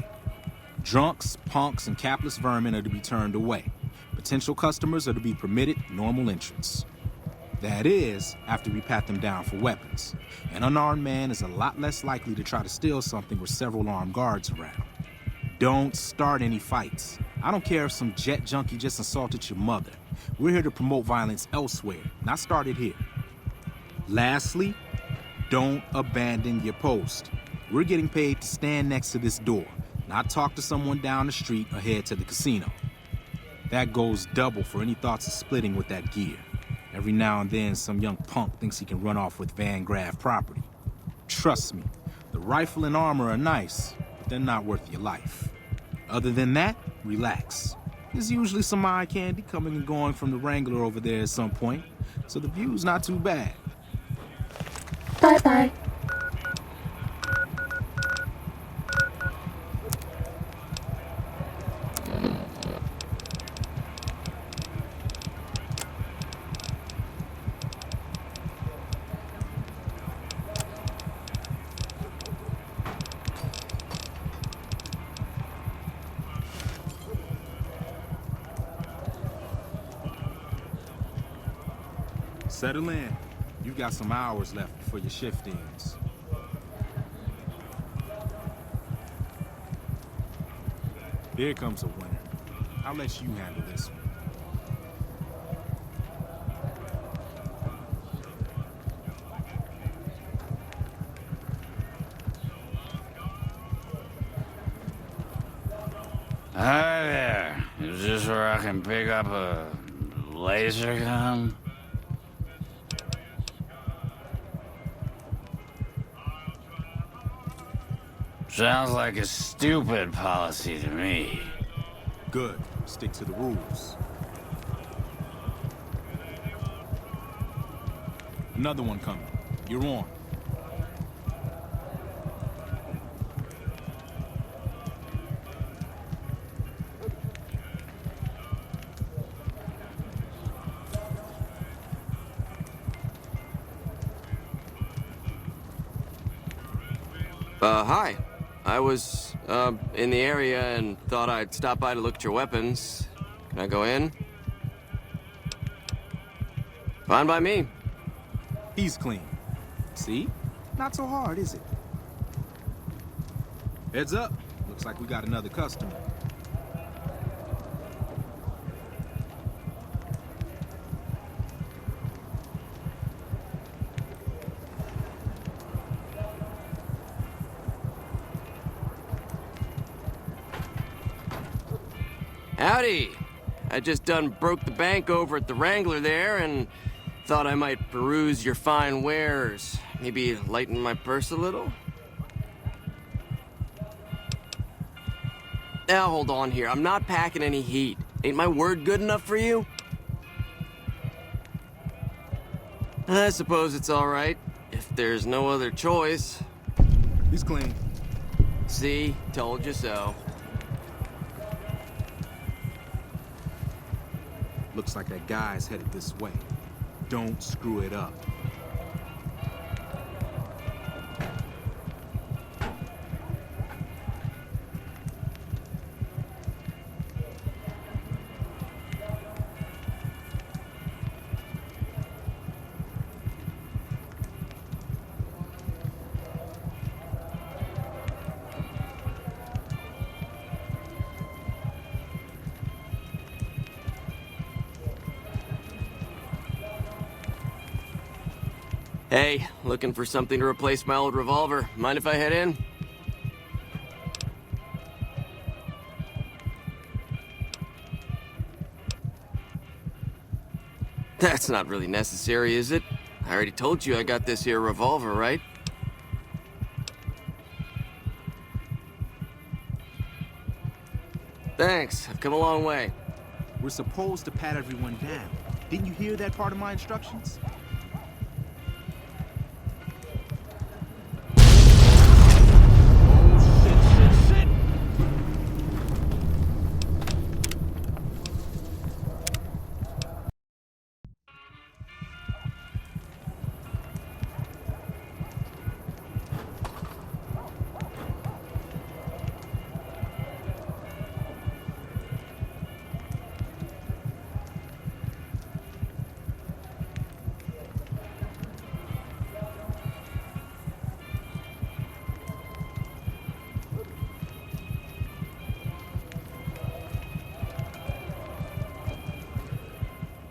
Drunks, punks, and capless vermin are to be turned away. Potential customers are to be permitted normal entrance. That is, after we pat them down for weapons. An unarmed man is a lot less likely to try to steal something with several armed guards around. Don't start any fights. I don't care if some jet junkie just assaulted your mother. We're here to promote violence elsewhere, not start it here. Lastly, don't abandon your post. We're getting paid to stand next to this door, not talk to someone down the street or head to the casino. That goes double for any thoughts of splitting with that gear. Every now and then, some young punk thinks he can run off with Van Graff property. Trust me, the rifle and armor are nice, but they're not worth your life. Other than that, relax. There's usually some eye candy coming and going from the Wrangler over there at some point, so the view's not too bad. Bye-bye. Settle in. You got some hours left before your shift ends. Here comes a winner. I'll let you handle this one. Hi there. Is this where I can pick up a laser gun? Sounds like a stupid policy to me. Good. Stick to the rules. Another one coming. You're on. Hi. I was, in the area and thought I'd stop by to look at your weapons. Can I go in? Fine by me. He's clean. See? Not so hard, is it? Heads up. Looks like we got another customer. Howdy. I just done broke the bank over at the Wrangler there and thought I might peruse your fine wares. Maybe lighten my purse a little? Now hold on here. I'm not packing any heat. Ain't my word good enough for you? I suppose it's all right, if there's no other choice. He's clean. See? Told you so. Looks like that guy's headed this way. Don't screw it up. Hey, looking for something to replace my old revolver. Mind if I head in? That's not really necessary, is it? I already told you I got this here revolver, right? Thanks, I've come a long way. We're supposed to pat everyone down. Didn't you hear that part of my instructions?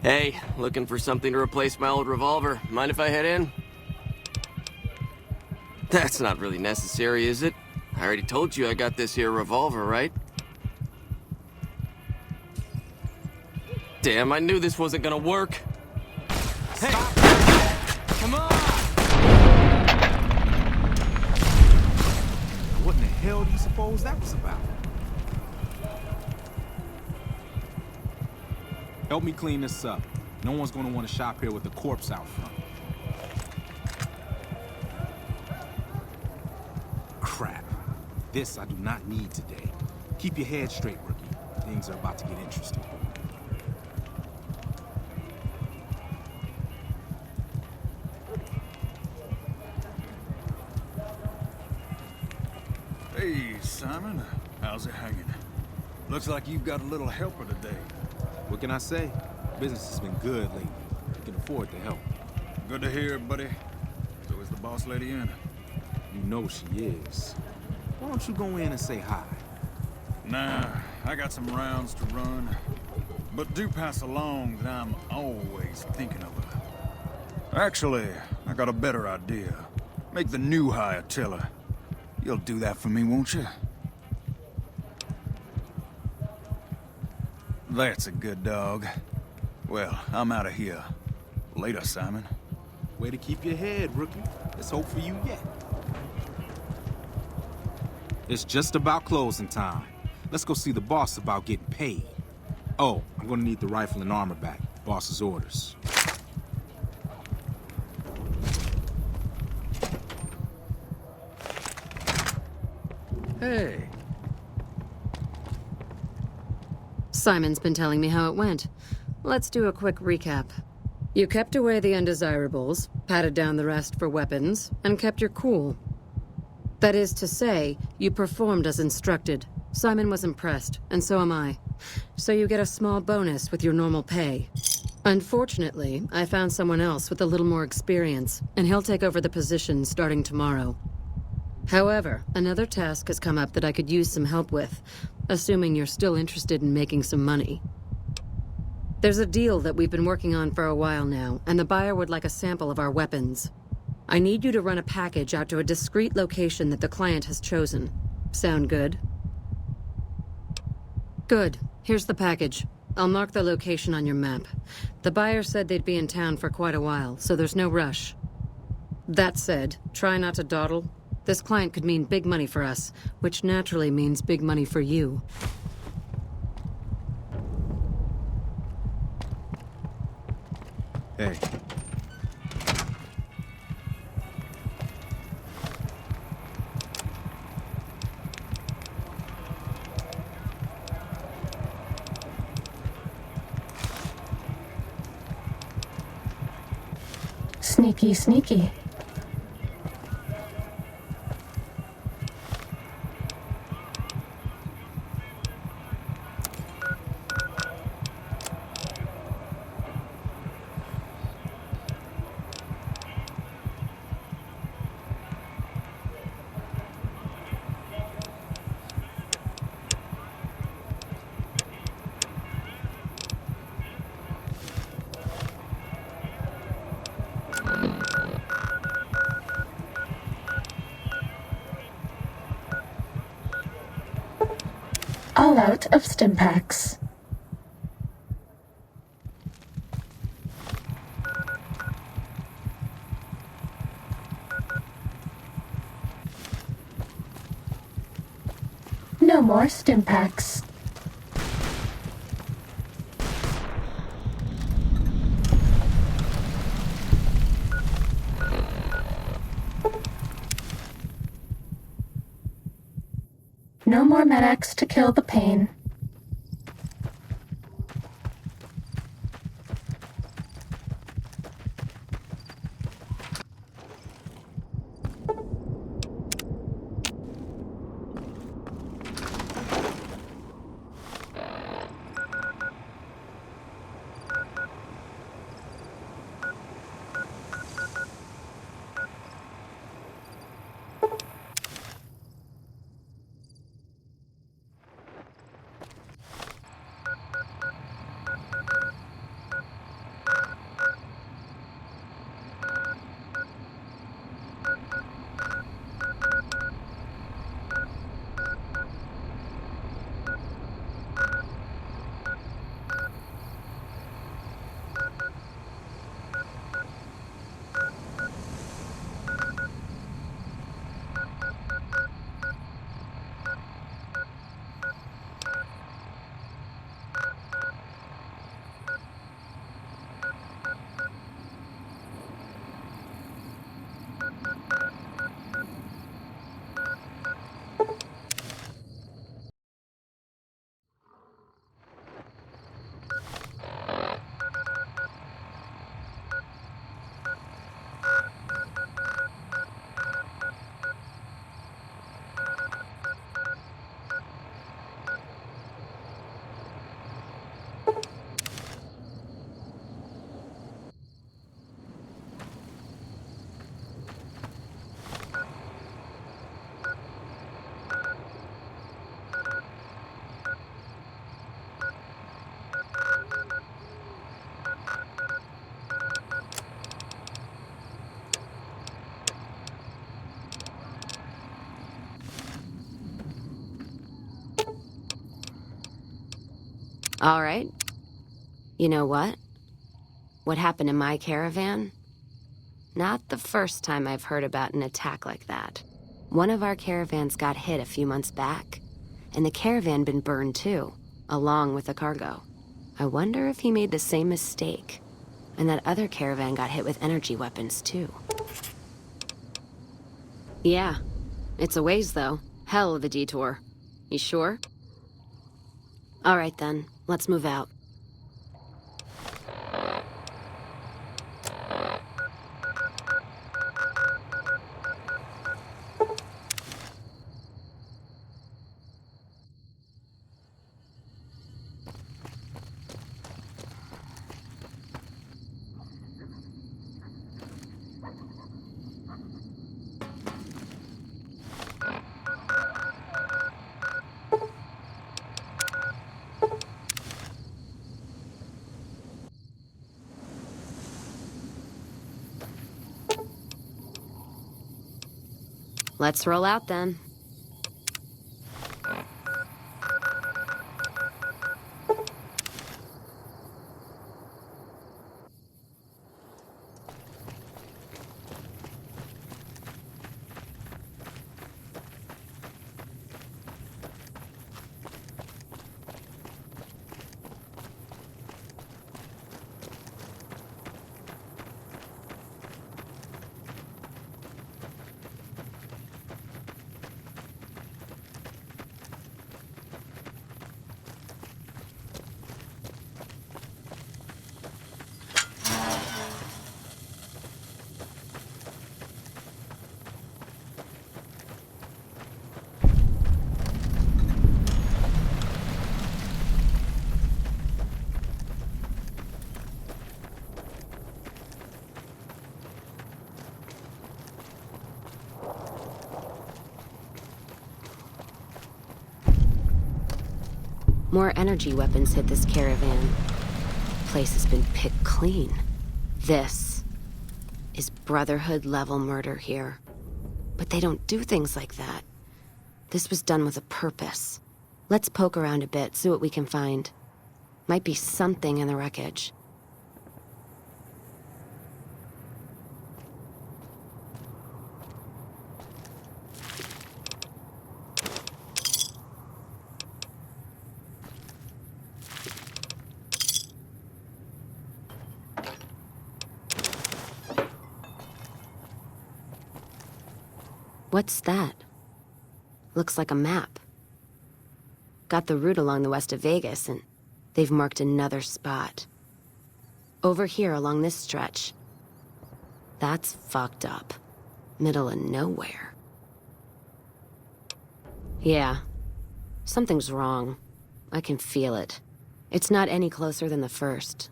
Hey, looking for something to replace my old revolver. Mind if I head in? That's not really necessary, is it? I already told you I got this here revolver, right? Damn, I knew this wasn't gonna work. Hey! Come on! What in the hell do you suppose that was about? Help me clean this up. No one's gonna want to shop here with a corpse out front. Crap. This I do not need today. Keep your head straight, rookie. Things are about to get interesting. Hey, Simon. How's it hanging? Looks like you've got a little helper today. What can I say? Business has been good lately. You can afford to help. Good to hear, buddy. So is the boss lady in? You know she is. Why don't you go in and say hi? Nah, I got some rounds to run. But do pass along that I'm always thinking of her. Actually, I got a better idea. Make the new hire tell her. You'll do that for me, won't you? That's a good dog. Well, I'm out of here. Later, Simon. Way to keep your head, rookie. There's hope for you yet. It's just about closing time. Let's go see the boss about getting paid. Oh, I'm gonna need the rifle and armor back. Boss's orders. Hey. Simon's been telling me how it went. Let's do a quick recap. You kept away the undesirables, patted down the rest for weapons, and kept your cool. That is to say, you performed as instructed. Simon was impressed, and so am I. So you get a small bonus with your normal pay. Unfortunately, I found someone else with a little more experience, and he'll take over the position starting tomorrow. However, another task has come up that I could use some help with, assuming you're still interested in making some money. There's a deal that we've been working on for a while now, and the buyer would like a sample of our weapons. I need you to run a package out to a discrete location that the client has chosen. Sound good? Good. Here's the package. I'll mark the location on your map. The buyer said they'd be in town for quite a while, so there's no rush. That said, try not to dawdle. This client could mean big money for us, which naturally means big money for you. Hey. Sneaky, sneaky. All out of stim packs. No more stim packs. No more medics to kill the pain. All right. You know what? What happened in my caravan? Not the first time I've heard about an attack like that. One of our caravans got hit a few months back, and the caravan been burned too, along with the cargo. I wonder if he made the same mistake, and that other caravan got hit with energy weapons too. Yeah, it's a ways though. Hell of a detour. You sure? All right then, let's move out. Let's roll out then. More energy weapons hit this caravan. Place has been picked clean. This is Brotherhood-level murder here. But they don't do things like that. This was done with a purpose. Let's poke around a bit, see what we can find. Might be something in the wreckage. What's that? Looks like a map. Got the route along the west of Vegas, and they've marked another spot. Over here along this stretch. That's fucked up. Middle of nowhere. Yeah. Something's wrong. I can feel it. It's not any closer than the first.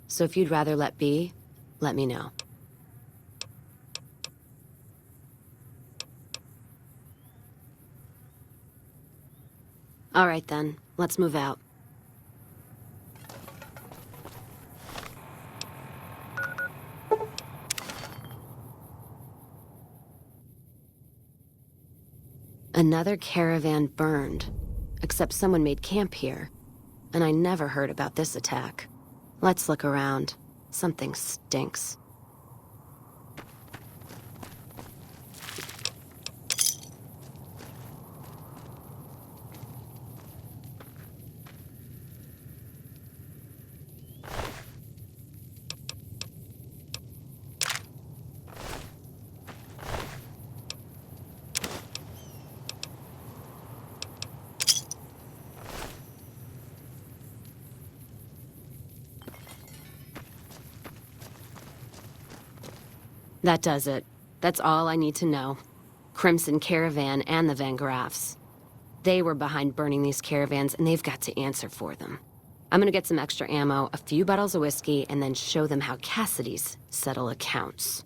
So if you'd rather let be, let me know. All right then, let's move out. Another caravan burned, except someone made camp here. And I never heard about this attack. Let's look around. Something stinks. That does it. That's all I need to know. Crimson Caravan and the Van Graffs. They were behind burning these caravans, and they've got to answer for them. I'm gonna get some extra ammo, a few bottles of whiskey, and then show them how Cassidy's settle accounts.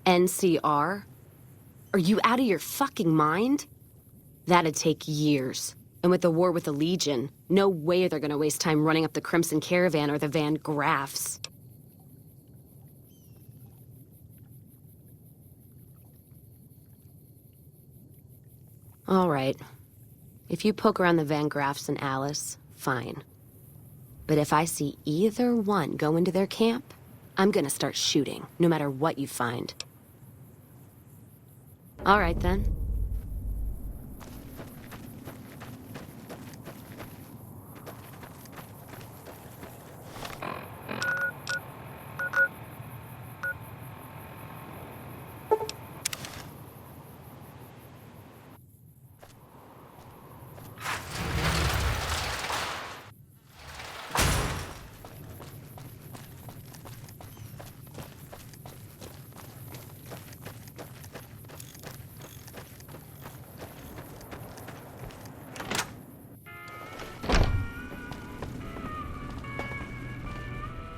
NCR? Are you out of your fucking mind? That'd take years. And with the war with the Legion, no way they're gonna waste time running up the Crimson Caravan or the Van Graffs. All right. If you poke around the Van Graffs and Alice, fine. But if I see either one go into their camp, I'm gonna start shooting, no matter what you find. All right, then.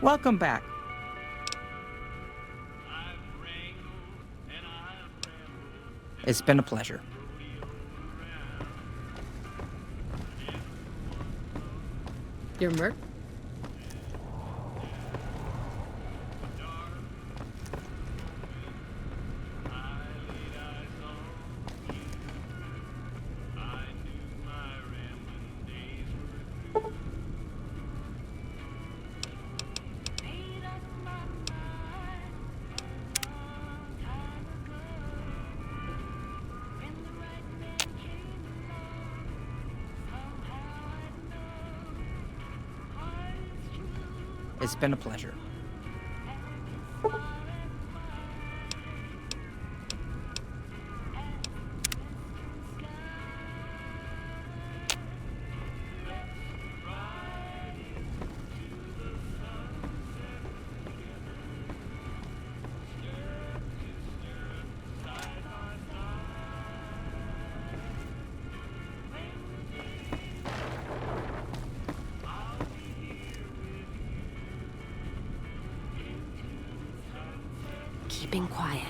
Welcome back. It's been a pleasure. Your Merc? It's been a pleasure. Keeping quiet.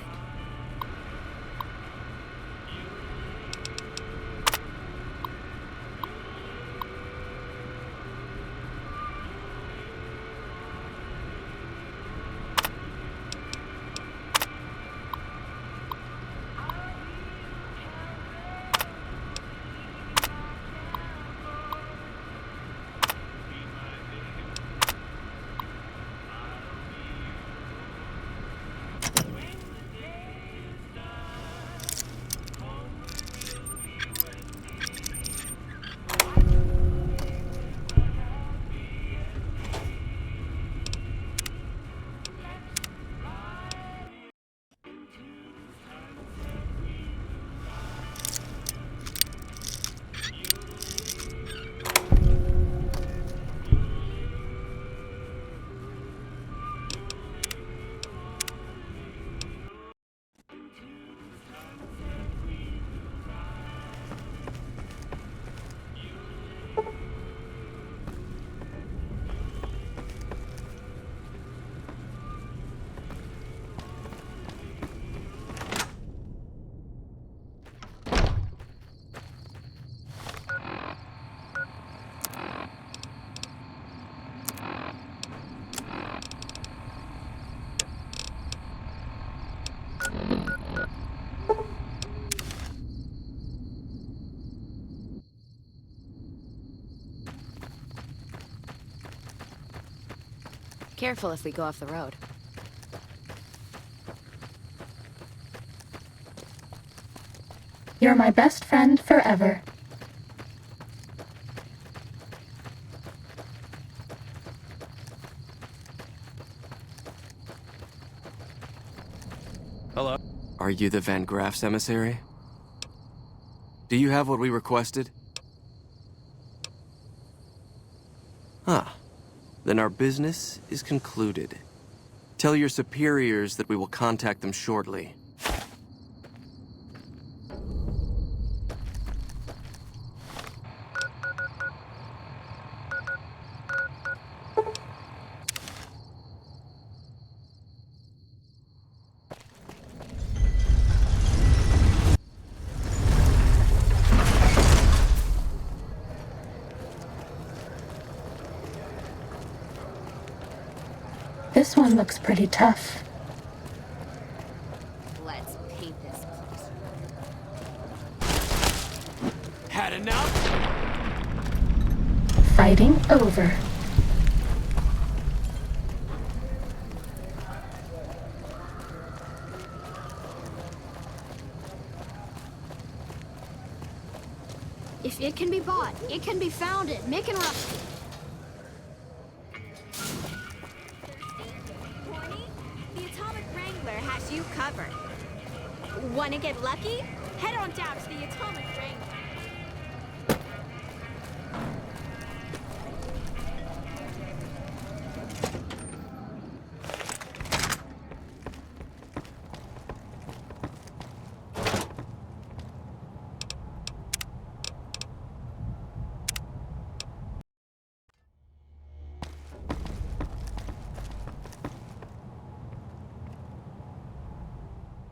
Careful if we go off the road. You're my best friend forever. Hello? Are you the Van Graff's emissary? Do you have what we requested? Ah, then our business is concluded. Tell your superiors that we will contact them shortly. This one looks pretty tough. Let's paint this place. Had enough? Fighting over. If it can be bought, it can be founded. Mick and Run. The Atomic Wrangler has you covered. Wanna get lucky? Head on down to the Atomic Wrangler.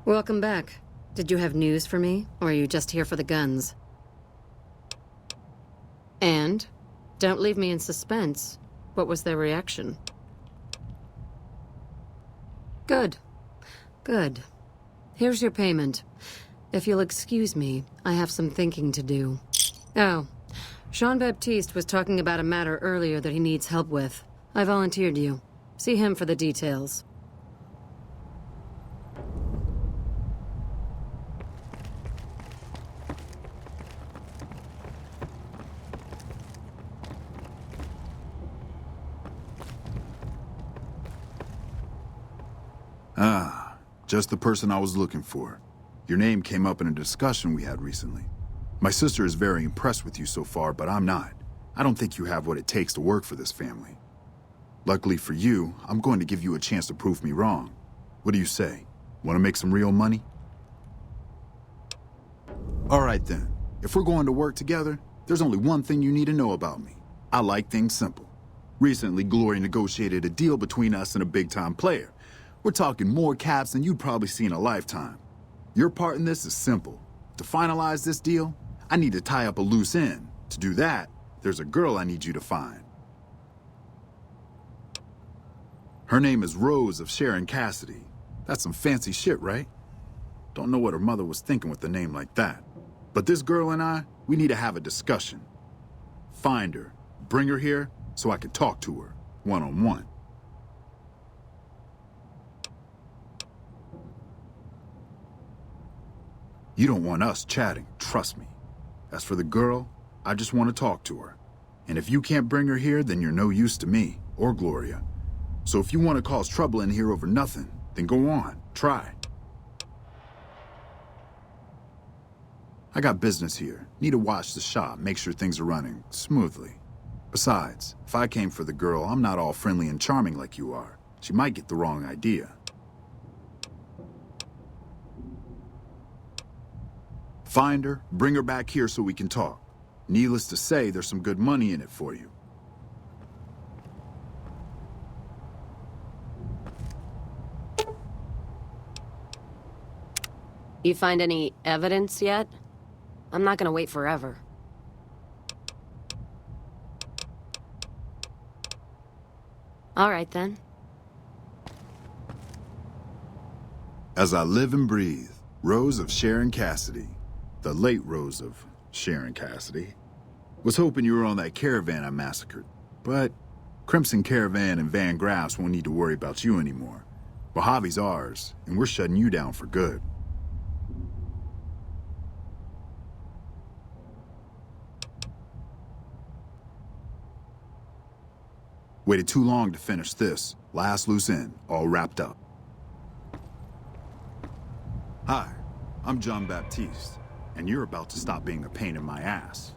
Welcome back. Did you have news for me, or are you just here for the guns? And? Don't leave me in suspense. What was their reaction? Good. Good. Here's your payment. If you'll excuse me, I have some thinking to do. Oh, Jean-Baptiste was talking about a matter earlier that he needs help with. I volunteered you. See him for the details. Ah, just the person I was looking for. Your name came up in a discussion we had recently. My sister is very impressed with you so far, but I'm not. I don't think you have what it takes to work for this family. Luckily for you, I'm going to give you a chance to prove me wrong. What do you say? Want to make some real money? All right then. If we're going to work together, there's only one thing you need to know about me. I like things simple. Recently, Glory negotiated a deal between us and a big-time player. We're talking more caps than you'd probably see in a lifetime. Your part in this is simple. To finalize this deal, I need to tie up a loose end. To do that, there's a girl I need you to find. Her name is Rose of Sharon Cassidy. That's some fancy shit, right? Don't know what her mother was thinking with a name like that. But this girl and I, we need to have a discussion. Find her, bring her here, so I can talk to her, one-on-one. You don't want us chatting, trust me. As for the girl, I just want to talk to her. And if you can't bring her here, then you're no use to me, or Gloria. So if you want to cause trouble in here over nothing, then go on, try. I got business here. Need to watch the shop, make sure things are running smoothly. Besides, if I came for the girl, I'm not all friendly and charming like you are. She might get the wrong idea. Find her, bring her back here so we can talk. Needless to say, there's some good money in it for you. You find any evidence yet? I'm not gonna wait forever. All right, then. As I live and breathe, Rose of Sharon Cassidy, the late Rose of Sharon Cassidy, was hoping you were on that caravan I massacred, but Crimson Caravan and Van Graffs won't need to worry about you anymore. Mojave's ours, and we're shutting you down for good. Waited too long to finish this. Last loose end, all wrapped up. Hi, I'm John Baptiste, and you're about to stop being a pain in my ass.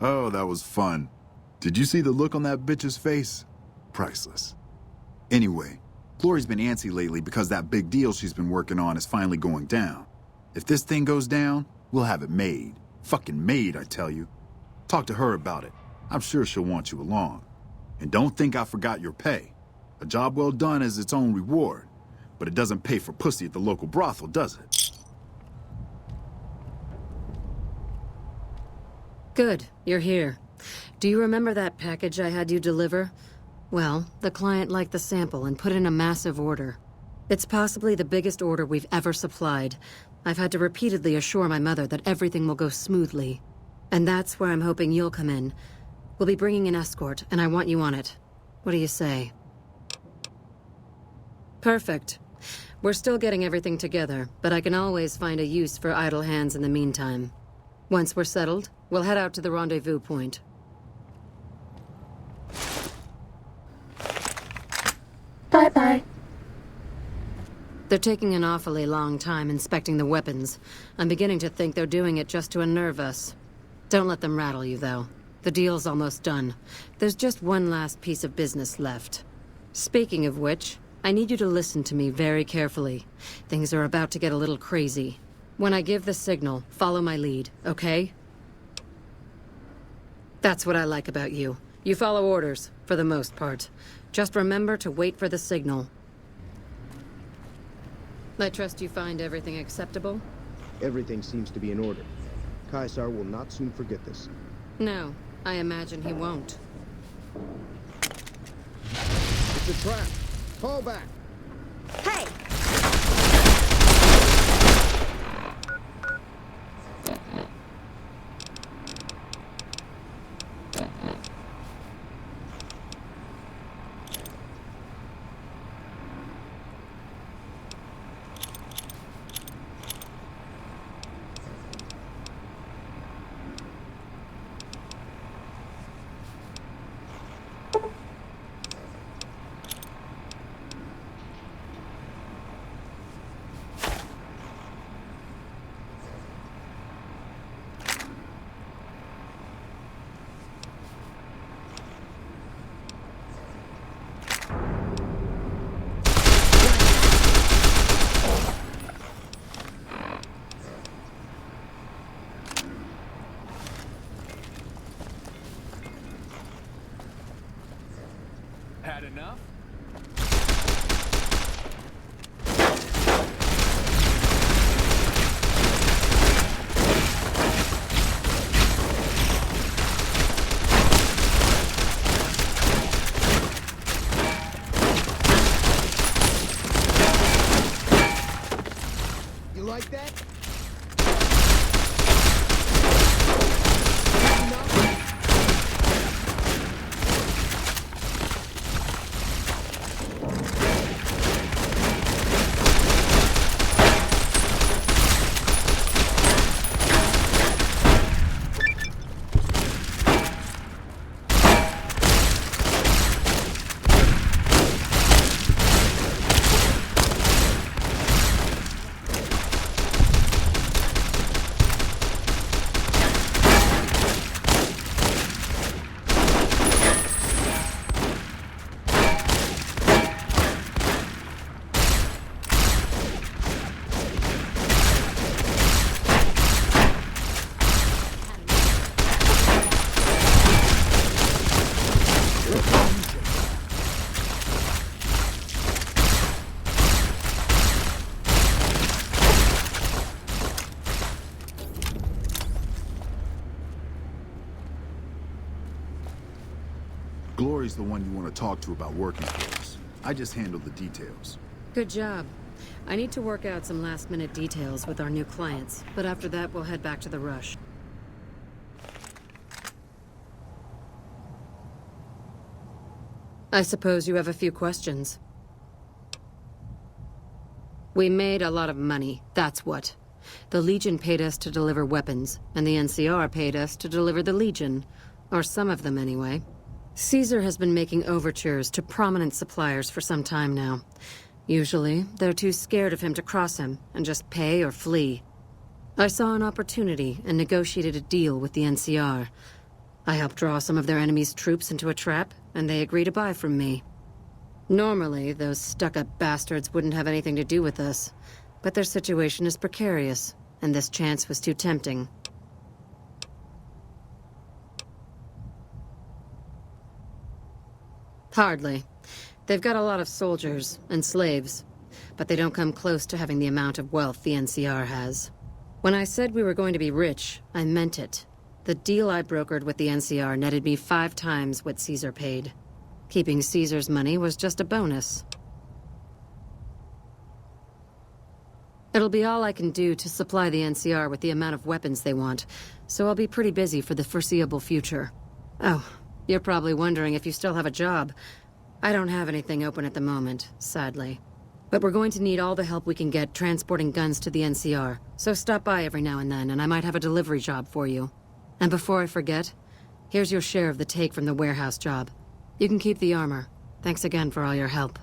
Oh, that was fun. Did you see the look on that bitch's face? Priceless. Anyway, Glory's been antsy lately because that big deal she's been working on is finally going down. If this thing goes down, we'll have it made. Fucking made, I tell you. Talk to her about it. I'm sure she'll want you along. And don't think I forgot your pay. A job well done is its own reward, but it doesn't pay for pussy at the local brothel, does it? Good, you're here. Do you remember that package I had you deliver? Well, the client liked the sample and put in a massive order. It's possibly the biggest order we've ever supplied. I've had to repeatedly assure my mother that everything will go smoothly. And that's where I'm hoping you'll come in. We'll be bringing an escort, and I want you on it. What do you say? Perfect. We're still getting everything together, but I can always find a use for idle hands in the meantime. Once we're settled, we'll head out to the rendezvous point. Bye-bye. They're taking an awfully long time inspecting the weapons. I'm beginning to think they're doing it just to unnerve us. Don't let them rattle you, though. The deal's almost done. There's just one last piece of business left. Speaking of which, I need you to listen to me very carefully. Things are about to get a little crazy. When I give the signal, follow my lead, okay? That's what I like about you. You follow orders, for the most part. Just remember to wait for the signal. I trust you find everything acceptable? Everything seems to be in order. Caesar will not soon forget this. No, I imagine he won't. It's a trap. Fall back. Hey! Had enough? You like that? Glory's the one you want to talk to about working for us. I just handle the details. Good job. I need to work out some last-minute details with our new clients, but after that, we'll head back to the Rush. I suppose you have a few questions. We made a lot of money, that's what. The Legion paid us to deliver weapons, and the NCR paid us to deliver the Legion. Or some of them, anyway. Caesar has been making overtures to prominent suppliers for some time now. Usually, they're too scared of him to cross him, and just pay or flee. I saw an opportunity and negotiated a deal with the NCR. I helped draw some of their enemy's troops into a trap, and they agreed to buy from me. Normally, those stuck-up bastards wouldn't have anything to do with us, but their situation is precarious, and this chance was too tempting. Hardly. They've got a lot of soldiers and slaves, but they don't come close to having the amount of wealth the NCR has. When I said we were going to be rich, I meant it. The deal I brokered with the NCR netted me 5 times what Caesar paid. Keeping Caesar's money was just a bonus. It'll be all I can do to supply the NCR with the amount of weapons they want, so I'll be pretty busy for the foreseeable future. Oh, you're probably wondering if you still have a job. I don't have anything open at the moment, sadly. But we're going to need all the help we can get transporting guns to the NCR, so stop by every now and then, and I might have a delivery job for you. And before I forget, here's your share of the take from the warehouse job. You can keep the armor. Thanks again for all your help.